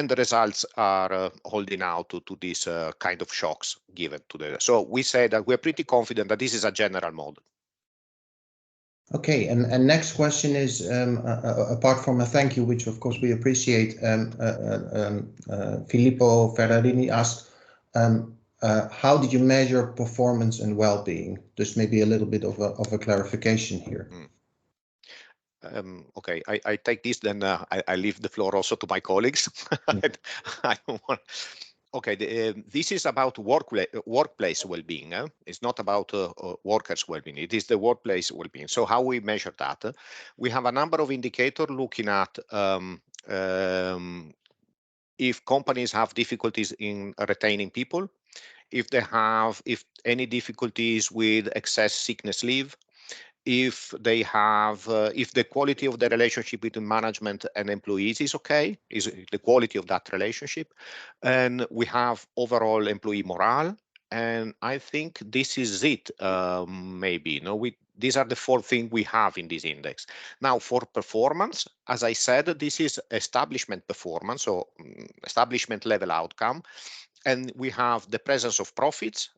and the results are holding out to these kind of shocks given to the. So we say that we're pretty confident that this is a general model. Okay, and next question is, apart from a thank you, which of course we appreciate, Filippo Ferrarini asked, how did you measure performance and well-being? Just maybe a little bit of a clarification here. Okay, I take this, then I leave the floor also to my colleagues. I don't want. Okay, this is about workplace well-being. It's not about workers' well-being. It is the workplace well-being. So how we measure that? We have a number of indicators looking at if companies have difficulties in retaining people, if any difficulties with excess sickness leave, if they have, if the quality of the relationship between management and employees is okay, is the quality of that relationship, and we have overall employee morale. And I think this is it, maybe. These are the 4 things we have in this index. Now, for performance, as I said, this is establishment performance, so establishment level outcome. And we have the presence of profits,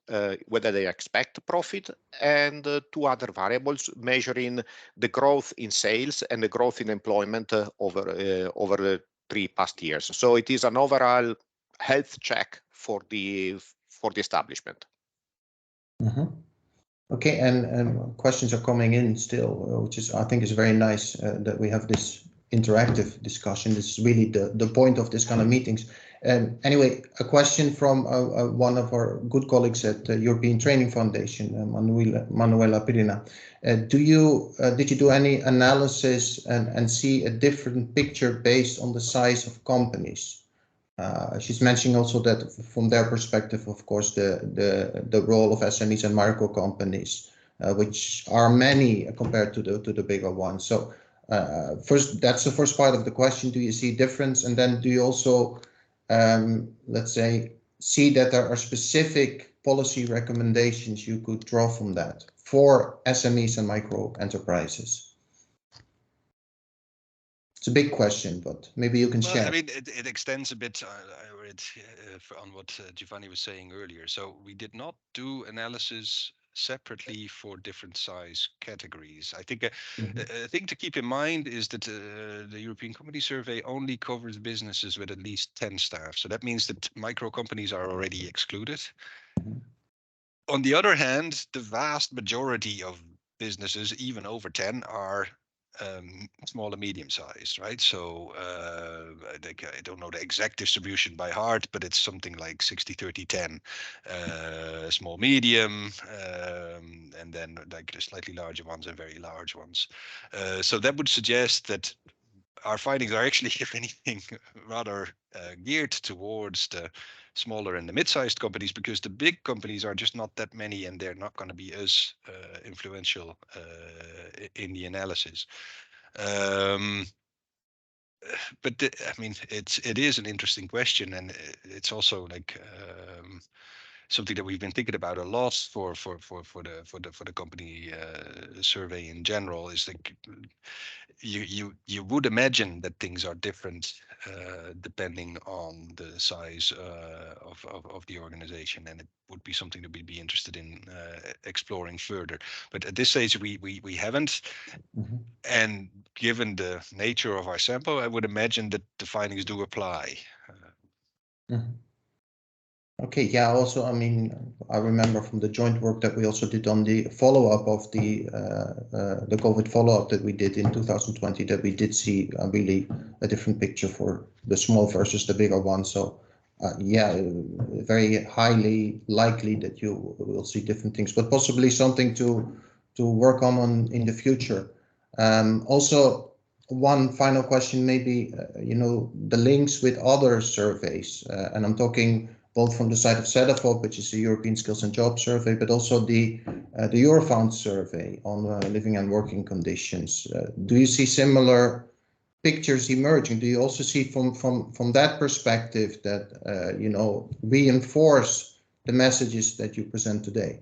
whether they expect profit, and 2 other variables measuring the growth in sales and the growth in employment over the 3 past years. So it is an overall health check for the establishment. Okay, and questions are coming in still, which is, I think, is very nice that we have this interactive discussion. This is really the point of this kind of meetings. Anyway, a question from one of our good colleagues at the European Training Foundation, Manuela Pirina. Did you do any analysis and see a different picture based on the size of companies? She's mentioning also that from their perspective, of course, the role of SMEs and micro companies, which are many compared to the bigger ones. So first, that's the first part of the question. Do you see difference? And then do you also, let's say, see that there are specific policy recommendations you could draw from that for SMEs and micro enterprises? It's a big question, but maybe you can share. I mean, it extends a bit on what Giovanni was saying earlier. So we did not do analysis separately for different size categories. I think a thing to keep in mind is that the European Company Survey only covers businesses with at least 10 staff. So that means that micro companies are already excluded. On the other hand, the vast majority of businesses, even over 10, are small and medium sized, right? So I don't know the exact distribution by heart, but it's something like 60, 30, 10, small, medium, and then like the slightly larger ones and very large ones. So that would suggest that our findings are actually, if anything, rather geared towards the smaller and the mid-sized companies, because the big companies are just not that many and they're not going to be as influential in the analysis. But I mean, it is an interesting question, and it's also like something that we've been thinking about a lot for the company survey in general. Is like you would imagine that things are different depending on the size of the organization, and it would be something that we'd be interested in exploring further. But at this stage, we haven't. And given the nature of our sample, I would imagine that the findings do apply. Okay, yeah, also, I mean, I remember from the joint work that we also did on the follow-up of the COVID follow-up that we did in 2020, that we did see really a different picture for the small versus the bigger one. So yeah, very highly likely that you will see different things, but possibly something to work on in the future. Also, one final question, maybe, the links with other surveys, and I'm talking both from the side of Cedefop, which is the European Skills and Jobs Survey, but also the Eurofound survey on living and working conditions. Do you see similar pictures emerging? Do you also see from that perspective that reinforce the messages that you present today?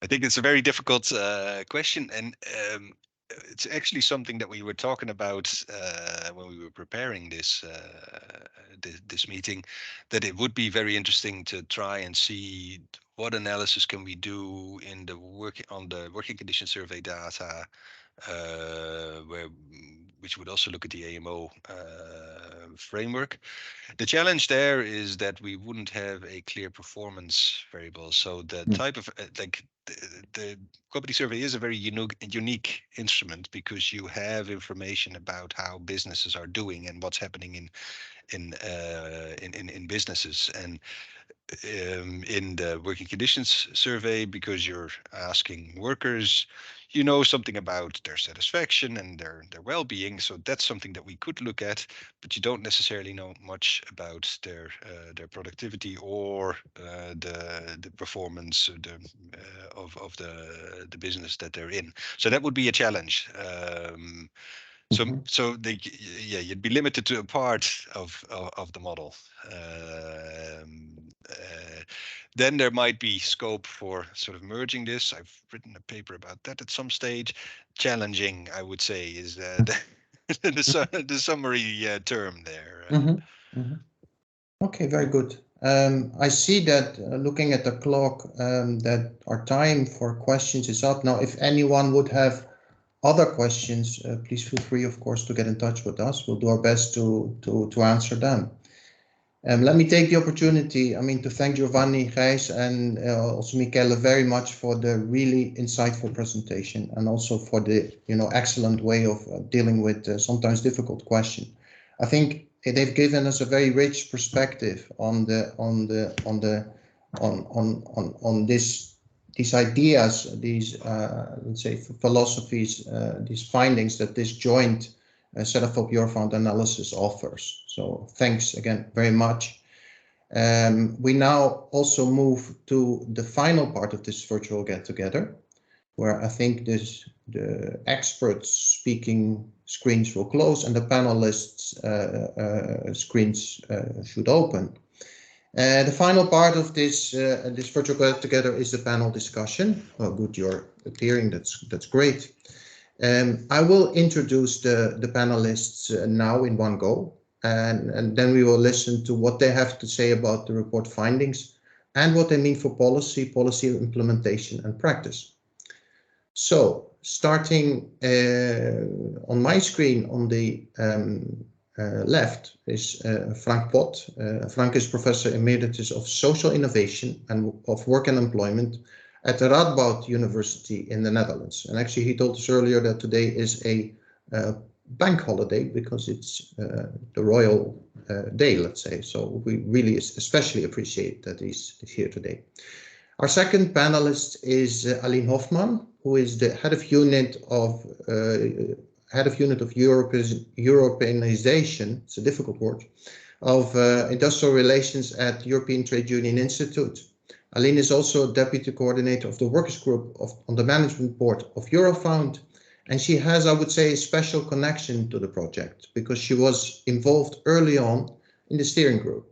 I think it's a very difficult question, and it's actually something that we were talking about when we were preparing this this meeting, that it would be very interesting to try and see what analysis can we do in the working condition survey data, which would also look at the AMO framework. The challenge there is that we wouldn't have a clear performance variable. So the type of the company survey is a very unique instrument, because you have information about how businesses are doing and what's happening in businesses. And in the working conditions survey, because you're asking workers, you know something about their satisfaction and their well-being, so that's something that we could look at, but you don't necessarily know much about their productivity or the performance of the business that they're in. So that would be a challenge. So you'd be limited to a part of the model. Then there might be scope for sort of merging this. I've written a paper about that at some stage. Challenging, I would say, is the summary term there. Okay, very good. I see that looking at the clock, that our time for questions is up. Now, if anyone would have other questions, please feel free, of course, to get in touch with us. We'll do our best to answer them. Let me take the opportunity, to thank Giovanni, Gijs, and also Michele very much for the really insightful presentation, and also for the excellent way of dealing with sometimes difficult questions. I think they've given us a very rich perspective on these ideas, these let's say philosophies, these findings that this joint Cedefop Eurofound analysis offers. So thanks again very much. We now also move to the final part of this virtual get-together, where I think the experts speaking screens will close and the panelists screens should open. The final part of this virtual get-together is the panel discussion. Oh, good, you're appearing. That's great. I will introduce the panelists now in one go, and then we will listen to what they have to say about the report findings and what they mean for policy implementation and practice. So, starting on my screen on the left is Frank Pot. Frank is Professor Emeritus of Social Innovation and of Work and Employment at the Radboud University in the Netherlands. And actually, he told us earlier that today is a bank holiday because it's the royal day, let's say. So we really especially appreciate that he's here today. Our second panelist is Aline Hofman, who is the head of unit of Europeanization, it's a difficult word, of industrial relations at European Trade Union Institute. Aline is also deputy coordinator of the workers group on the management board of Eurofound, and she has, I would say, a special connection to the project because she was involved early on in the steering group.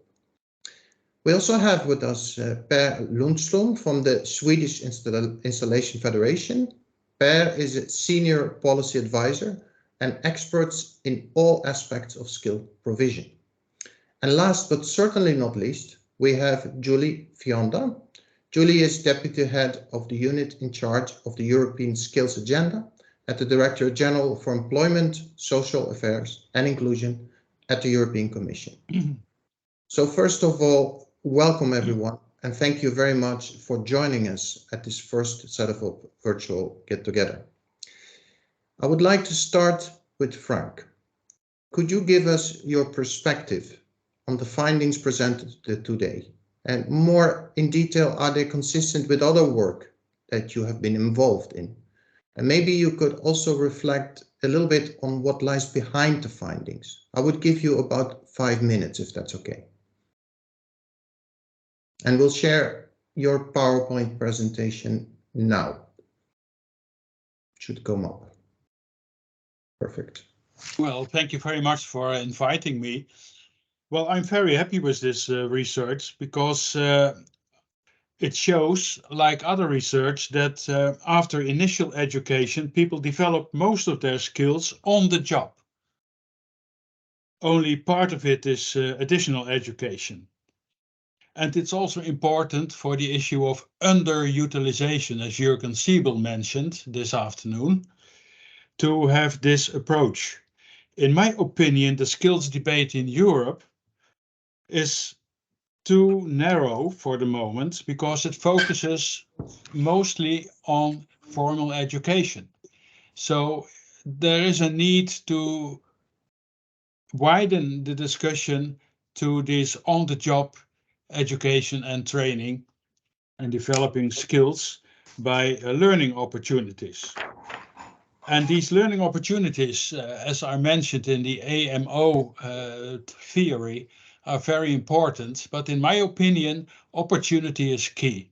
We also have with us Per Lundström from the Swedish Installation Federation. Per is a senior policy advisor and experts in all aspects of skill provision. And last but certainly not least, we have Julie Fionda. Julie is Deputy Head of the unit in charge of the European Skills Agenda at the Director General for Employment, Social Affairs and Inclusion at the European Commission. So first of all, welcome everyone, and thank you very much for joining us at this first Cedefop virtual get-together. I would like to start with Frank. Could you give us your perspective on the findings presented today? And more in detail, are they consistent with other work that you have been involved in? And maybe you could also reflect a little bit on what lies behind the findings. I would give you about 5 minutes, if that's okay. And we'll share your PowerPoint presentation now. Should come up. Perfect. Well, thank you very much for inviting me. Well, I'm very happy with this research because it shows, like other research, that after initial education, people develop most of their skills on the job. Only part of it is additional education. And it's also important for the issue of underutilization, as Jürgen Siebel mentioned this afternoon, to have this approach. In my opinion, the skills debate in Europe is too narrow for the moment because it focuses mostly on formal education. So there is a need to widen the discussion to this on-the-job education and training and developing skills by learning opportunities. And these learning opportunities, as I mentioned in the AMO theory, are very important. But in my opinion, opportunity is key.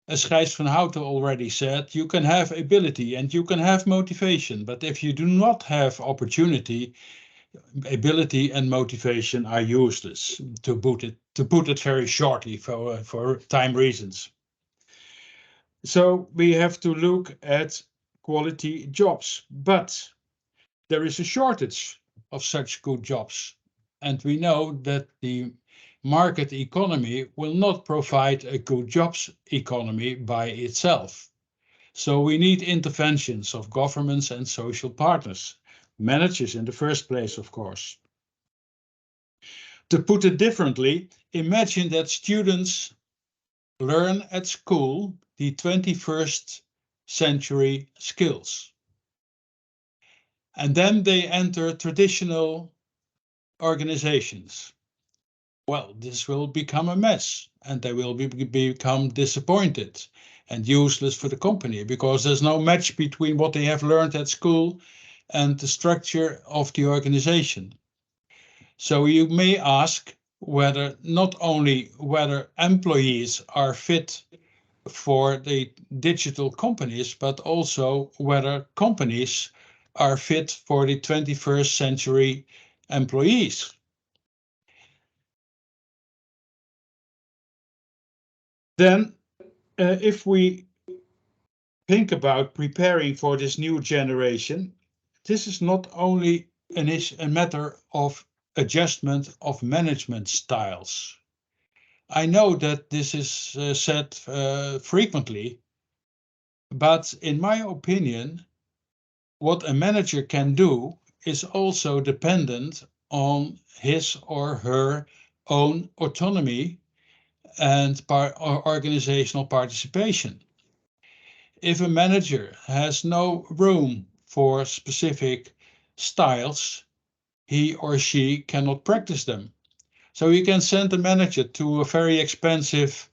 As Gijs van Houten already said, you can have ability and you can have motivation. But if you do not have opportunity, ability and motivation are useless, to put it very shortly for time reasons. So we have to look at quality jobs, but there is a shortage of such good jobs. And we know that the market economy will not provide a good jobs economy by itself. So we need interventions of governments and social partners, managers in the first place, of course. To put it differently, imagine that students learn at school the 21st century skills. And then they enter traditional organizations. Well, this will become a mess and they will become disappointed and useless for the company because there's no match between what they have learned at school and the structure of the organization. So you may ask whether not only whether employees are fit for the digital companies, but also whether companies are fit for the 21st century employees. Then, if we think about preparing for this new generation, this is not only a matter of adjustment of management styles. I know that this is said frequently, but in my opinion, what a manager can do is also dependent on his or her own autonomy and organizational participation. If a manager has no room for specific styles, he or she cannot practice them. So you can send a manager to a very expensive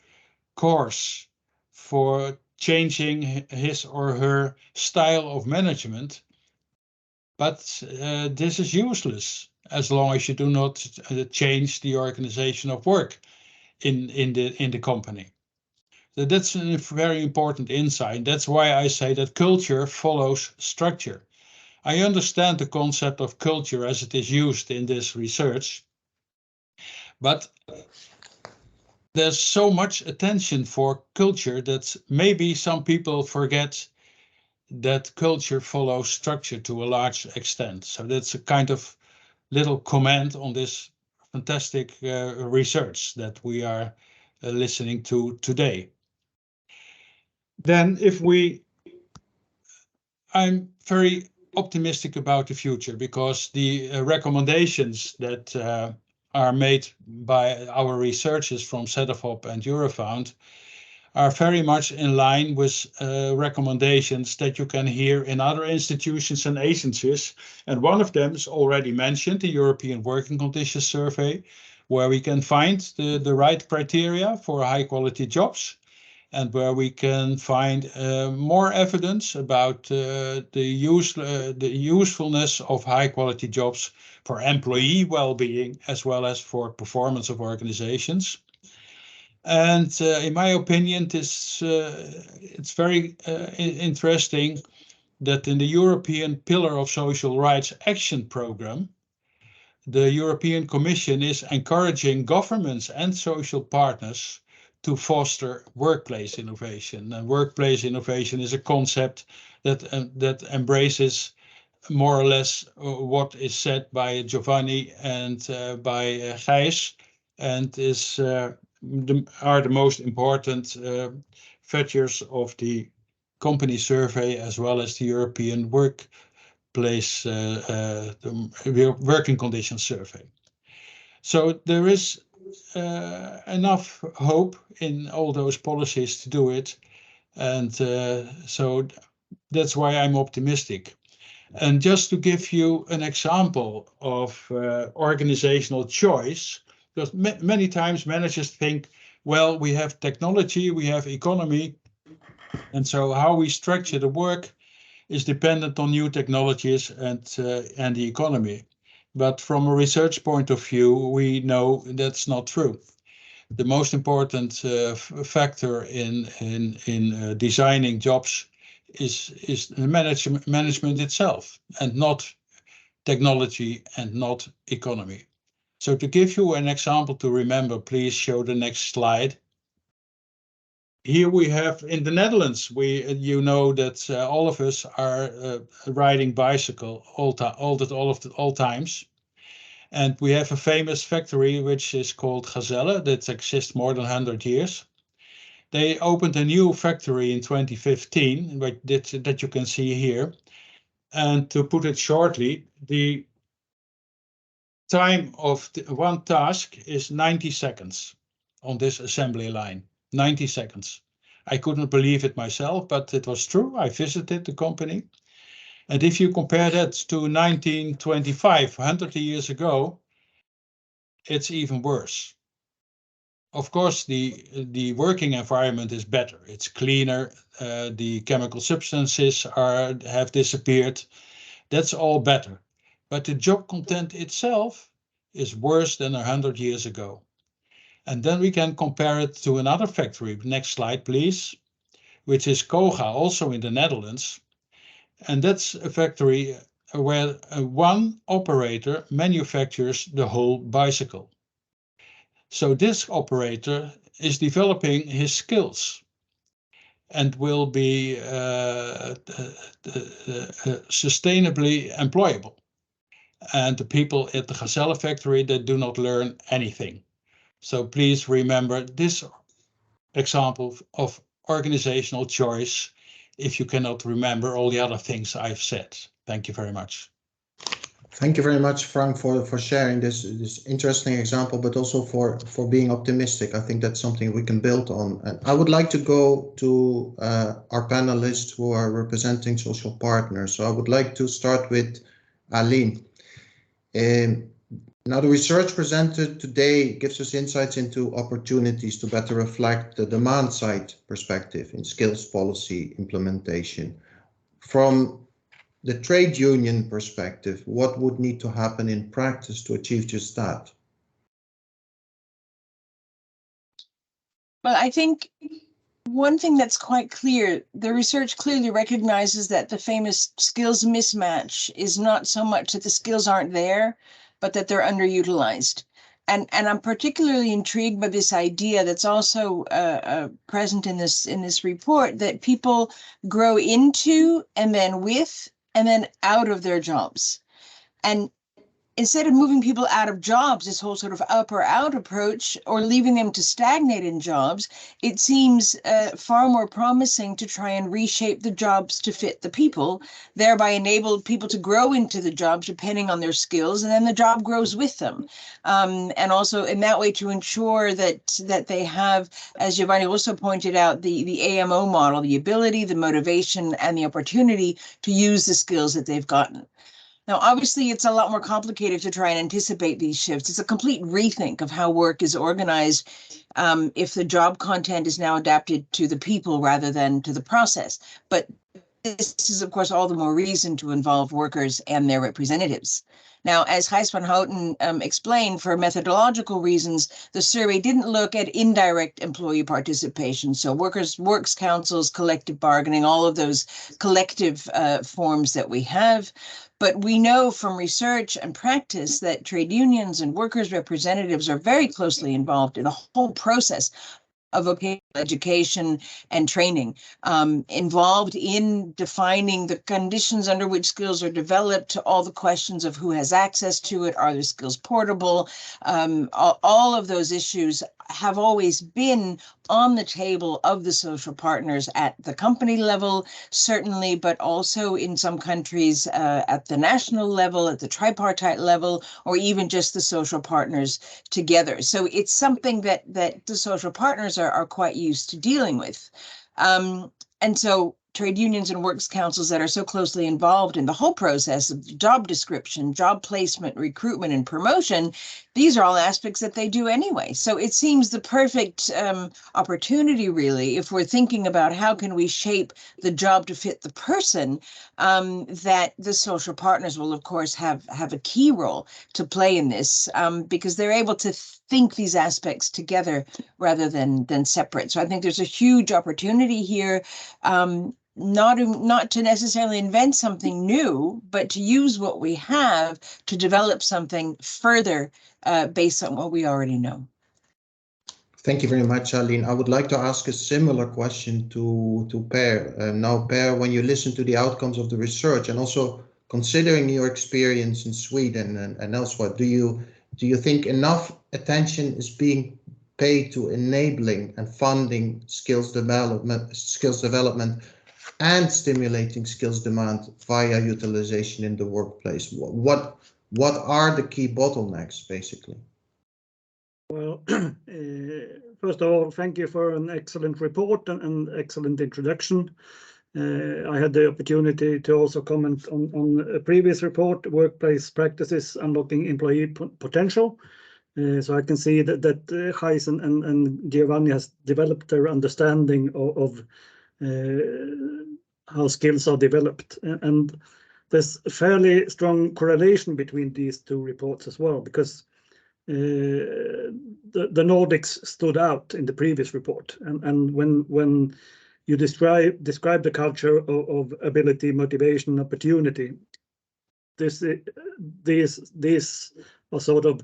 course for changing his or her style of management, but this is useless as long as you do not change the organization of work in the company. So that's a very important insight. That's why I say that culture follows structure. I understand the concept of culture as it is used in this research, but there's so much attention for culture that maybe some people forget that culture follows structure to a large extent. So that's a kind of little comment on this fantastic research that we are listening to today. Then I'm very optimistic about the future because the recommendations that are made by our researchers from Cedefop and Eurofound are very much in line with recommendations that you can hear in other institutions and agencies. And one of them is already mentioned, the European Working Conditions Survey, where we can find the right criteria for high quality jobs and where we can find more evidence about the usefulness of high quality jobs for employee well-being as well as for performance of organizations. And in my opinion, it's very interesting that in the European Pillar of Social Rights Action Programme, the European Commission is encouraging governments and social partners to foster workplace innovation. And workplace innovation is a concept that embraces more or less what is said by Giovanni and by Gijs, and are the most important features of the company survey, as well as the European workplace the working conditions survey. So there is enough hope in all those policies to do it, and so that's why I'm optimistic. And just to give you an example of organizational choice, because many times managers think, well, we have technology, we have economy, and so how we structure the work is dependent on new technologies and the economy. But from a research point of view, we know that's not true. The most important factor in designing jobs is the management itself, and not technology and not economy. So to give you an example to remember, please show the next slide. Here we have in the Netherlands, you know that all of us are riding bicycle all times. And we have a famous factory which is called Gazelle that exists more than 100 years. They opened a new factory in 2015, that you can see here. And to put it shortly, the time of one task is 90 seconds on this assembly line, 90 seconds. I couldn't believe it myself, but it was true. I visited the company. And if you compare that to 1925, 100 years ago, it's even worse. Of course, the working environment is better. It's cleaner. The chemical substances have disappeared. That's all better. But the job content itself is worse than 100 years ago. And then we can compare it to another factory. Next slide, please, which is Koga, also in the Netherlands. And that's a factory where one operator manufactures the whole bicycle. So this operator is developing his skills and will be sustainably employable. And the people at the Gazelle factory, they do not learn anything. So please remember this example of organizational choice if you cannot remember all the other things I've said. Thank you very much. Thank you very much, Frank, for sharing this interesting example, but also for being optimistic. I think that's something we can build on. And I would like to go to our panelists who are representing social partners. So I would like to start with Aline. Now, the research presented today gives us insights into opportunities to better reflect the demand side perspective in skills policy implementation. From the trade union perspective, what would need to happen in practice to achieve just that? Well, I think one thing that's quite clear, the research clearly recognizes that the famous skills mismatch is not so much that the skills aren't there, but that they're underutilized. And I'm particularly intrigued by this idea that's also present in this report, that people grow into and then with and then out of their jobs. And instead of moving people out of jobs, this whole sort of up or out approach, or leaving them to stagnate in jobs, it seems far more promising to try and reshape the jobs to fit the people, thereby enable people to grow into the jobs depending on their skills, and then the job grows with them. And also in that way to ensure that they have, as Giovanni also pointed out, the AMO model, the ability, the motivation, and the opportunity to use the skills that they've gotten. Now, obviously, it's a lot more complicated to try and anticipate these shifts. It's a complete rethink of how work is organized if the job content is now adapted to the people rather than to the process. But this is, of course, all the more reason to involve workers and their representatives. Now, as Gijs van Houten explained, for methodological reasons, the survey didn't look at indirect employee participation. So works councils, collective bargaining, all of those collective forms that we have. But we know from research and practice that trade unions and workers' representatives are very closely involved in the whole process of vocational education and training, involved in defining the conditions under which skills are developed, to all the questions of who has access to it, are the skills portable, all of those issues have always been on the table of the social partners at the company level, certainly, but also in some countries at the national level, at the tripartite level, or even just the social partners together. So it's something that the social partners are quite used to dealing with. And so trade unions and works councils that are so closely involved in the whole process of job description, job placement, recruitment, and promotion, these are all aspects that they do anyway. So it seems the perfect opportunity, really, if we're thinking about how can we shape the job to fit the person, that the social partners will, of course, have a key role to play in this, because they're able to think these aspects together rather than separate. So I think there's a huge opportunity here, not to necessarily invent something new, but to use what we have to develop something further based on what we already know. Thank you very much, Aline. I would like to ask a similar question to Per. Now, Per, when you listen to the outcomes of the research and also considering your experience in Sweden and elsewhere, do you think enough attention is being paid to enabling and funding skills development and stimulating skills demand via utilization in the workplace? What are the key bottlenecks, basically? Well, first of all, thank you for an excellent report and excellent introduction. I had the opportunity to also comment on a previous report, Workplace Practices Unlocking Employee Potential. So I can see that Gijs and Giovanni has developed their understanding of how skills are developed. And there's a fairly strong correlation between these two reports as well, because the Nordics stood out in the previous report. And when you describe the culture of ability, motivation, opportunity, these are sort of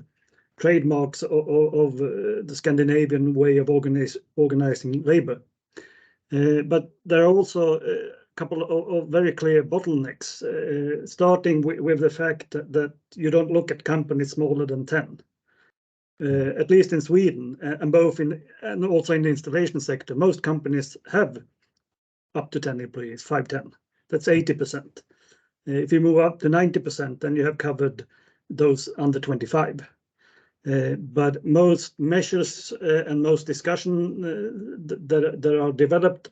trademarks of the Scandinavian way of organizing labor. But there are also a couple of very clear bottlenecks, starting with the fact that you don't look at companies smaller than 10. At least in Sweden, and also in the installation sector, most companies have up to 10 employees, 5-10. That's 80%. If you move up to 90%, then you have covered those under 25. But most measures and most discussion that are developed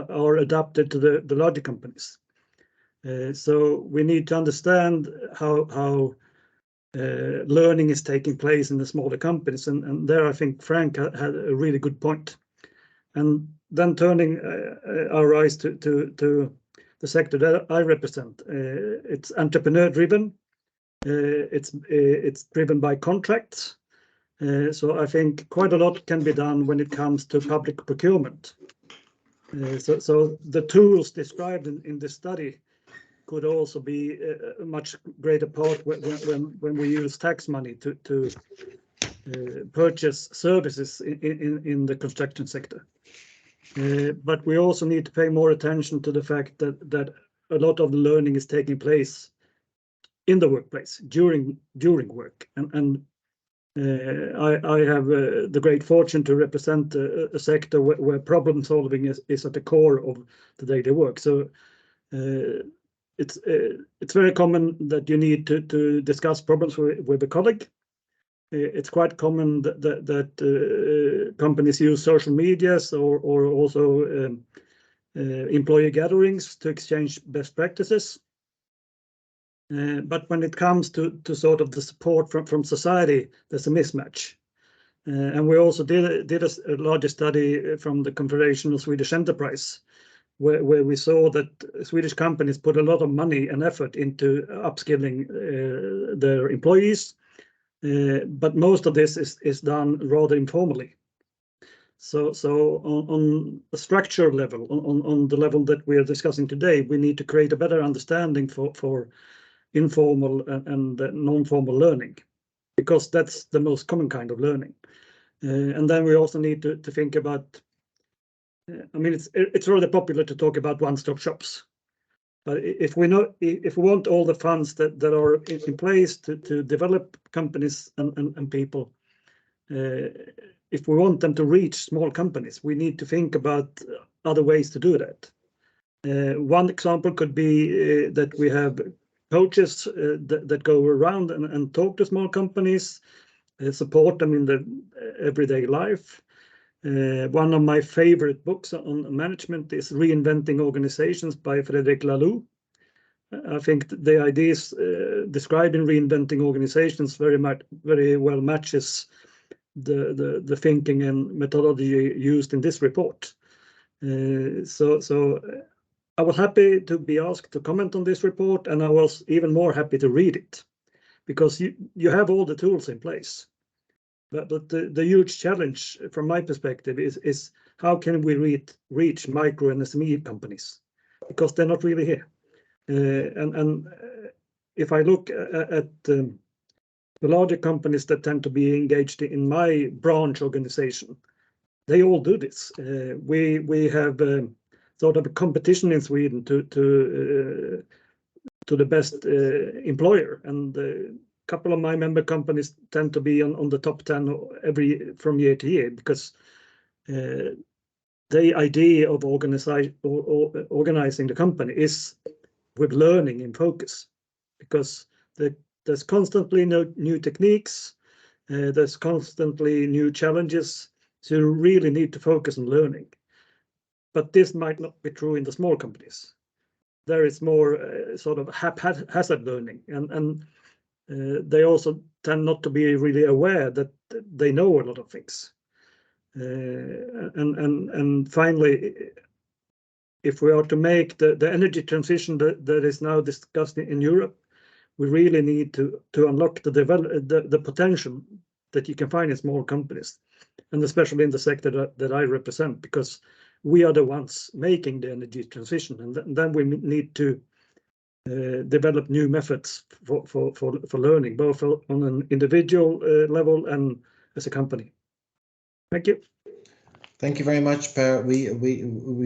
are adapted to the larger companies. So we need to understand how learning is taking place in the smaller companies, and there I think Frank had a really good point. And then turning our eyes to the sector that I represent, it's entrepreneur driven. It's driven by contracts. So I think quite a lot can be done when it comes to public procurement. So the tools described in this study could also be a much greater part when we use tax money to purchase services in the construction sector. But we also need to pay more attention to the fact that a lot of the learning is taking place in the workplace during work, and I have the great fortune to represent a sector where problem solving is at the core of the daily work. So it's very common that you need to discuss problems with a colleague. It's quite common that companies use social medias or also employee gatherings to exchange best practices. But when it comes to sort of the support from society, there's a mismatch. And we also did a larger study from the Confederation of Swedish Enterprise, where we saw that Swedish companies put a lot of money and effort into upskilling their employees, but most of this is done rather informally. So on a structural level, on the level that we are discussing today, we need to create a better understanding for informal and non-formal learning, because that's the most common kind of learning. And then we also need to think about, I mean, it's really popular to talk about one-stop shops. But if we want all the funds that are in place to develop companies and people, if we want them to reach small companies, we need to think about other ways to do that. One example could be that we have coaches that go around and talk to small companies, support them in their everyday life. One of my favorite books on management is Reinventing Organizations by Frederic Laloux. I think the ideas described in Reinventing Organizations very well matches the thinking and methodology used in this report. So I was happy to be asked to comment on this report, and I was even more happy to read it, because you have all the tools in place. But the huge challenge from my perspective is how can we reach micro and SME companies, because they're not really here. And if I look at the larger companies that tend to be engaged in my branch organization, they all do this. We have sort of a competition in Sweden to the best employer, and a couple of my member companies tend to be on the top 10 from year to year, because the idea of organizing the company is with learning in focus, because there's constantly new techniques, there's constantly new challenges, so you really need to focus on learning. But this might not be true in the small companies. There is more sort of haphazard learning, and they also tend not to be really aware that they know a lot of things. And finally, if we are to make the energy transition that is now discussed in Europe, we really need to unlock the potential that you can find in small companies, and especially in the sector that I represent, because we are the ones making the energy transition, and then we need to develop new methods for learning, both on an individual level and as a company. Thank you. Thank you very much, Per. We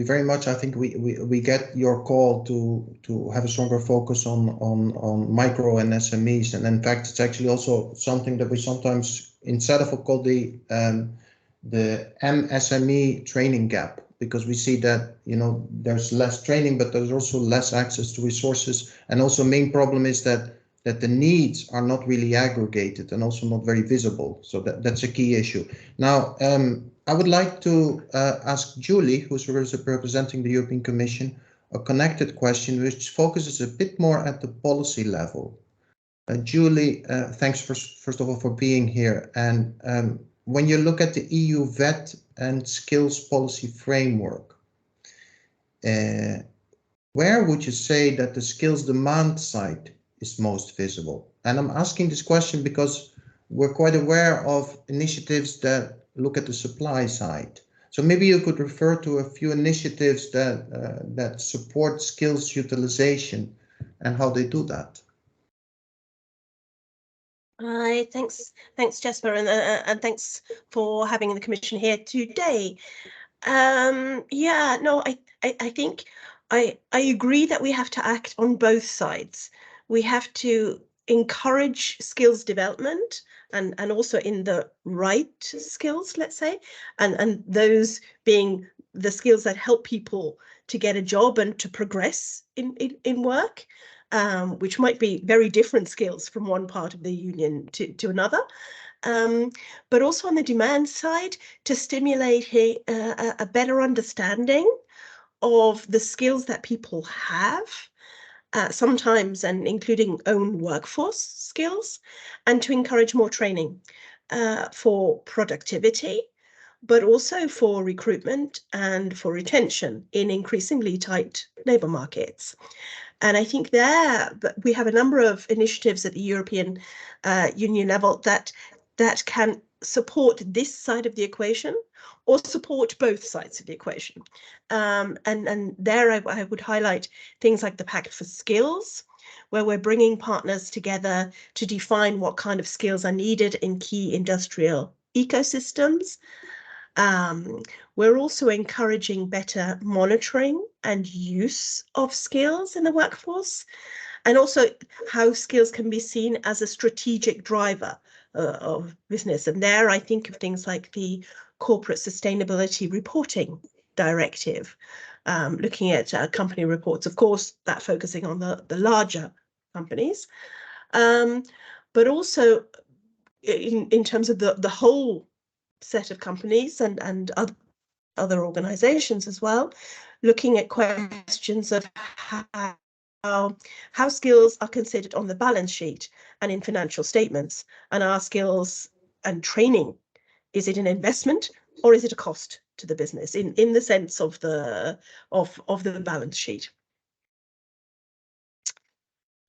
very much, I think we get your call to have a stronger focus on micro and SMEs, and in fact, it's actually also something that we sometimes in Cedefop call the MSME training gap, because we see that there's less training, but there's also less access to resources, and also main problem is that the needs are not really aggregated and also not very visible. So that's a key issue. Now, I would like to ask Julie, who's representing the European Commission, a connected question which focuses a bit more at the policy level. Julie, thanks first of all for being here. And when you look at the EU VET and skills policy framework, where would you say that the skills demand side is most visible? And I'm asking this question because we're quite aware of initiatives that look at the supply side. So maybe you could refer to a few initiatives that support skills utilization and how they do that. Hi, thanks Jesper, and thanks for having the Commission here today. Yeah, no, I think I agree that we have to act on both sides. We have to encourage skills development and also in the right skills, let's say, and those being the skills that help people to get a job and to progress in work, which might be very different skills from one part of the union to another. But also on the demand side, to stimulate a better understanding of the skills that people have, sometimes and including own workforce skills, and to encourage more training for productivity, but also for recruitment and for retention in increasingly tight labour markets. And I think we have a number of initiatives at the European Union level that can support this side of the equation or support both sides of the equation. And there I would highlight things like the Pact for Skills, where we're bringing partners together to define what kind of skills are needed in key industrial ecosystems. We're also encouraging better monitoring and use of skills in the workforce, and also how skills can be seen as a strategic driver of business. And there I think of things like the Corporate Sustainability Reporting Directive, looking at company reports, of course, that focusing on the larger companies, but also in terms of the whole set of companies and other organizations as well, looking at questions of how skills are considered on the balance sheet and in financial statements, and are skills and training, is it an investment or is it a cost to the business in the sense of the balance sheet?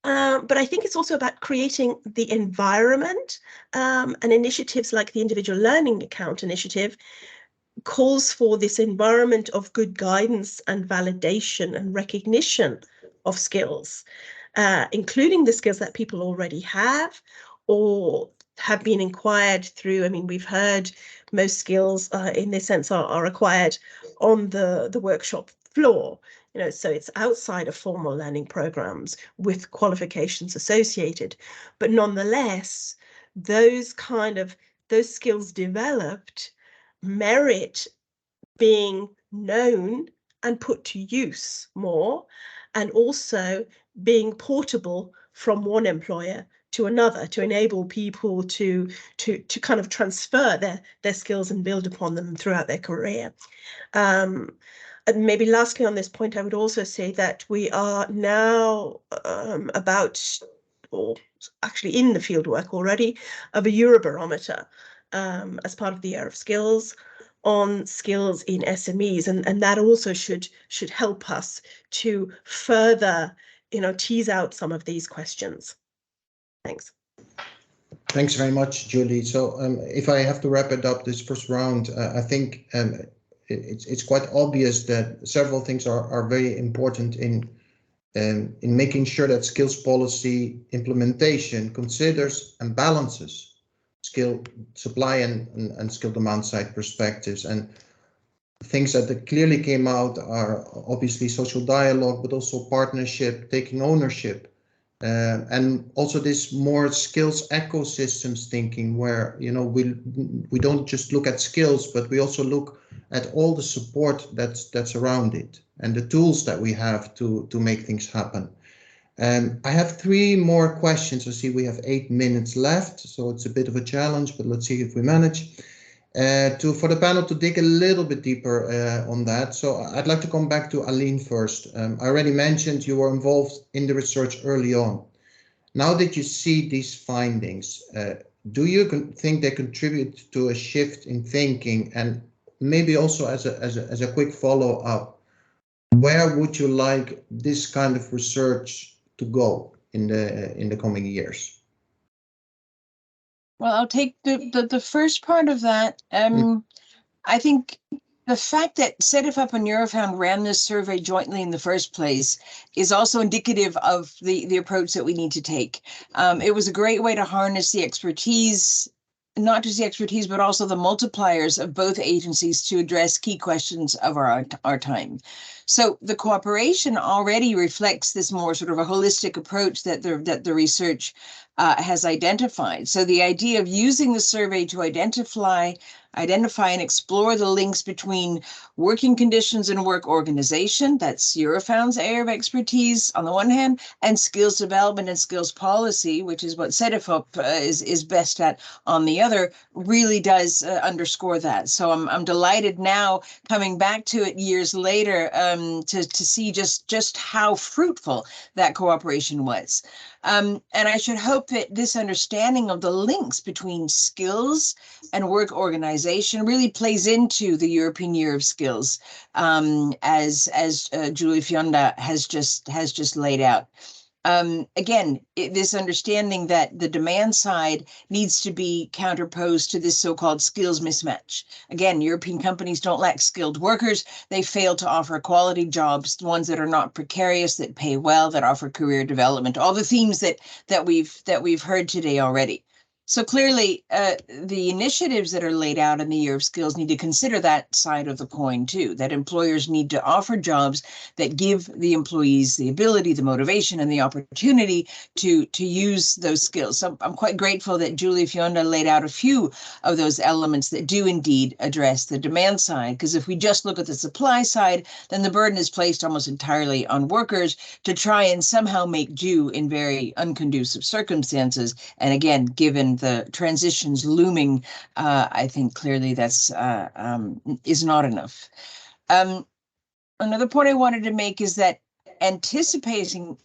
But I think it's also about creating the environment, and initiatives like the Individual Learning Account initiative calls for this environment of good guidance and validation and recognition of skills, including the skills that people already have or have been acquired through. I mean, we've heard most skills in this sense are acquired on the workshop floor, you know, so it's outside of formal learning programs with qualifications associated. But nonetheless, those skills developed merit being known and put to use more, and also being portable from one employer to another, to enable people to kind of transfer their skills and build upon them throughout their career. And maybe lastly on this point, I would also say that we are now or actually in the fieldwork already, of a Eurobarometer as part of the Year of Skills on skills in SMEs, and that also should help us to further, you know, tease out some of these questions. Thanks. Thanks very much, Julie. So if I have to wrap it up this first round, I think it's quite obvious that several things are very important in making sure that skills policy implementation considers and balances skill supply and skill demand side perspectives. And things that clearly came out are obviously social dialogue, but also partnership, taking ownership, and also this more skills ecosystems thinking, where, you know, we don't just look at skills, but we also look at all the support that's around it and the tools that we have to make things happen. I have 3 more questions. I see we have 8 minutes left, so it's a bit of a challenge, but let's see if we manage for the panel to dig a little bit deeper on that. So I'd like to come back to Aline first. I already mentioned you were involved in the research early on. Now that you see these findings, do you think they contribute to a shift in thinking? And maybe also as a quick follow-up, where would you like this kind of research to go in the coming years? Well, I'll take the first part of that. I think the fact that Cedefop and Eurofound ran this survey jointly in the first place is also indicative of the approach that we need to take. It was a great way to harness the expertise, not just the expertise, but also the multipliers of both agencies to address key questions of our time. So the cooperation already reflects this more sort of a holistic approach that the research has identified. So the idea of using the survey to identify and explore the links between working conditions and work organization, that's Eurofound's area of expertise on the one hand, and skills development and skills policy, which is what Cedefop is best at on the other, really does underscore that. So I'm delighted now, coming back to it years later, to see just how fruitful that cooperation was. And I should hope that this understanding of the links between skills and work organization really plays into the European Year of Skills, as Julie Fionda has just laid out. Again, this understanding that the demand side needs to be counterposed to this so-called skills mismatch. Again, European companies don't lack skilled workers. They fail to offer quality jobs, ones that are not precarious, that pay well, that offer career development, all the themes that we've heard today already. So clearly, the initiatives that are laid out in the Year of Skills need to consider that side of the coin too, that employers need to offer jobs that give the employees the ability, the motivation, and the opportunity to use those skills. So I'm quite grateful that Julie Fionda laid out a few of those elements that do indeed address the demand side, because if we just look at the supply side, then the burden is placed almost entirely on workers to try and somehow make do in very unconducive circumstances. And again, given the transitions looming, I think clearly that's is not enough. Another point I wanted to make is that anticipating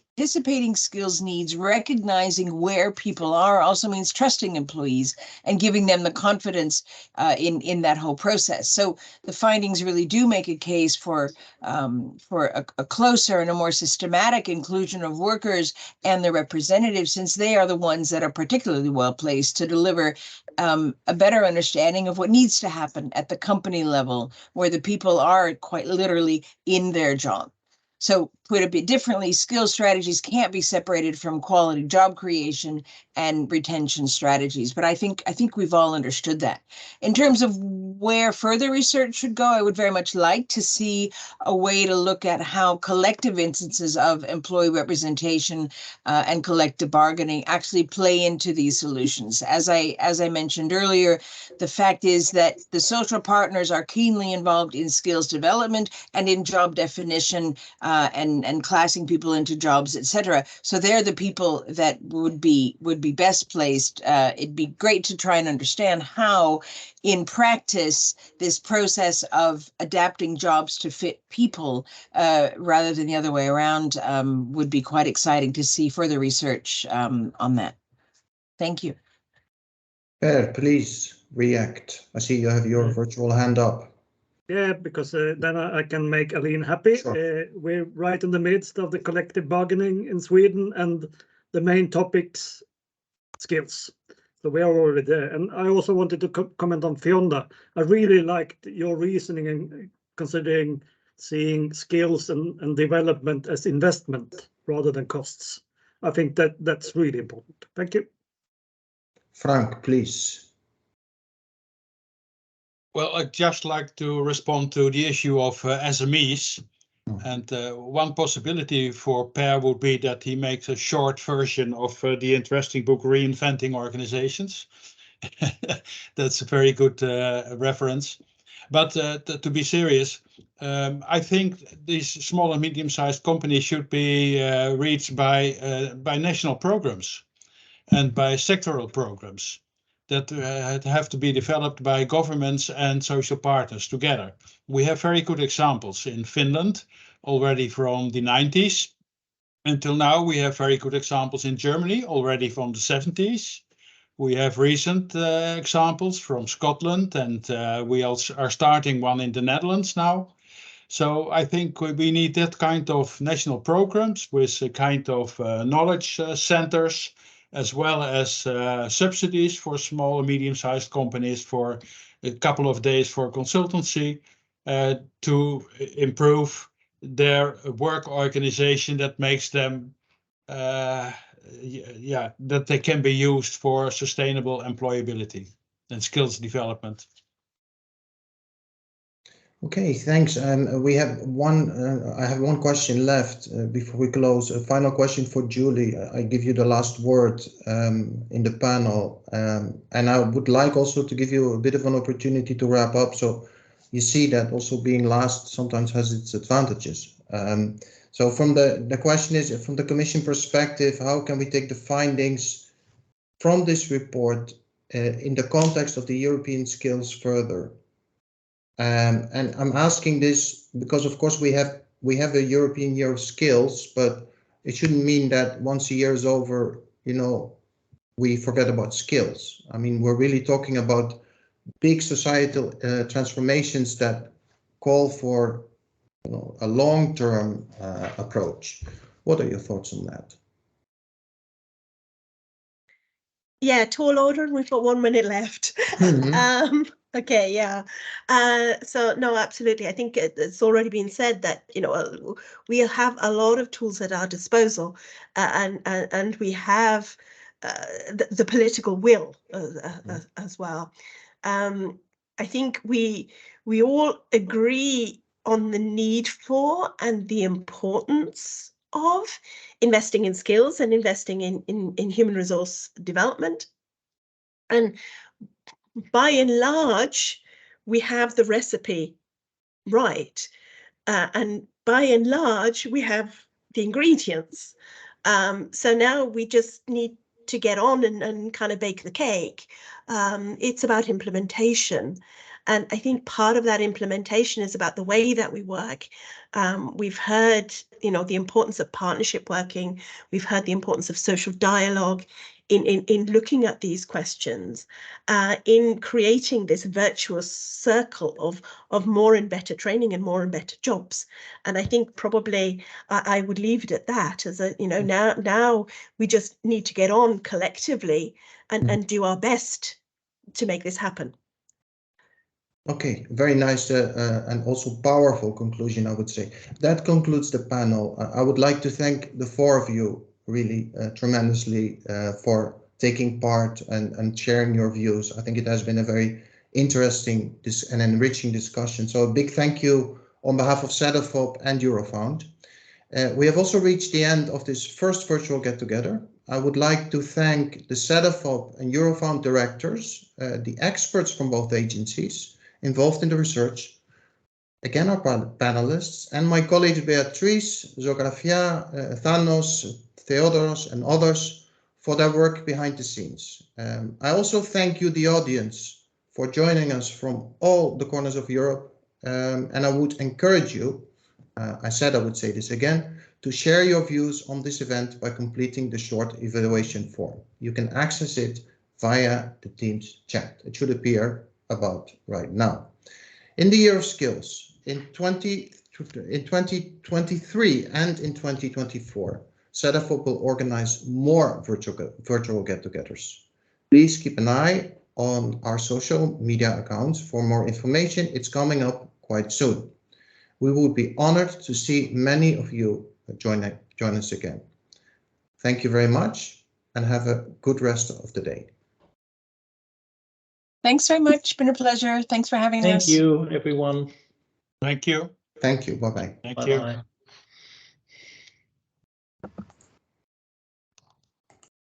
skills needs, recognizing where people are, also means trusting employees and giving them the confidence in that whole process. So the findings really do make a case for a closer and a more systematic inclusion of workers and their representatives, since they are the ones that are particularly well placed to deliver a better understanding of what needs to happen at the company level, where the people are quite literally in their job. So put a bit differently, skill strategies can't be separated from quality job creation and retention strategies. But I think we've all understood that. In terms of where further research should go, I would very much like to see a way to look at how collective instances of employee representation and collective bargaining actually play into these solutions. As I mentioned earlier, the fact is that the social partners are keenly involved in skills development and in job definition and classing people into jobs, etc. So they're the people that would be best placed. It'd be great to try and understand how, in practice, this process of adapting jobs to fit people rather than the other way around would be quite exciting to see further research on that. Thank you. Per, please react. I see you have your virtual hand up. Yeah, because then I can make Aline happy. Sure. We're right in the midst of the collective bargaining in Sweden, and the main topics, skills. So we are already there. And I also wanted to comment on Fionda. I really liked your reasoning in considering seeing skills and development as investment rather than costs. I think that's really important. Thank you. Frank, please. Well, I'd just like to respond to the issue of SMEs. And one possibility for Per would be that he makes a short version of the interesting book, Reinventing Organizations. That's a very good reference. But to be serious, I think these small and medium-sized companies should be reached by national programs and by sectoral programs that have to be developed by governments and social partners together. We have very good examples in Finland already from the 90s. Until now, we have very good examples in Germany already from the 70s. We have recent examples from Scotland, and we also are starting one in the Netherlands now. So I think we need that kind of national programs with a kind of knowledge centers, as well as subsidies for small and medium-sized companies for a couple of days for consultancy to improve their work organization that makes them, that they can be used for sustainable employability and skills development. Okay, thanks. And we have one. I have one question left before we close. A final question for Julie. I give you the last word in the panel, and I would like also to give you a bit of an opportunity to wrap up. So you see that also being last sometimes has its advantages. So from the question is, from the Commission perspective, how can we take the findings from this report in the context of the European skills further? And I'm asking this because, of course, we have a European Year of Skills, but it shouldn't mean that once a year is over, we forget about skills. I mean, we're really talking about big societal transformations that call for a long-term approach. What are your thoughts on that? Yeah, tall order. We've got 1 minute left. Mm-hmm. Okay, yeah. So no, absolutely. I think it's already been said that we have a lot of tools at our disposal, and we have the political will as well. I think we all agree on the need for and the importance of investing in skills and investing in human resource development. And by and large, we have the recipe right. And by and large, we have the ingredients. So now we just need to get on and kind of bake the cake. It's about implementation. And I think part of that implementation is about the way that we work. We've heard, the importance of partnership working. We've heard the importance of social dialogue in looking at these questions, in creating this virtuous circle of more and better training and more and better jobs. And I think probably I would leave it at that, as now we just need to get on collectively and do our best to make this happen. Okay, very nice and also powerful conclusion, I would say. That concludes the panel. I would like to thank the four of you really tremendously for taking part and sharing your views. I think it has been a very interesting and enriching discussion. So a big thank you on behalf of Cedefop and Eurofound. We have also reached the end of this first virtual get-together. I would like to thank the Cedefop and Eurofound directors, the experts from both agencies involved in the research, again our panelists, and my colleagues Beatrice, Zografia, Thanos, Theodoros, and others for their work behind the scenes. I also thank you, the audience, for joining us from all the corners of Europe, and I would encourage you, I said I would say this again, to share your views on this event by completing the short evaluation form. You can access it via the Teams chat. It should appear about right now. In the year of skills, in 2023 and in 2024, Cedefop will organize more virtual get-togethers. Please keep an eye on our social media accounts for more information. It's coming up quite soon. We would be honored to see many of you join us again. Thank you very much and have a good rest of the day. Thanks very much. Been a pleasure. Thanks for having us. Thank you, everyone. Thank you. Thank you. Bye-bye. Thank you. Bye-bye.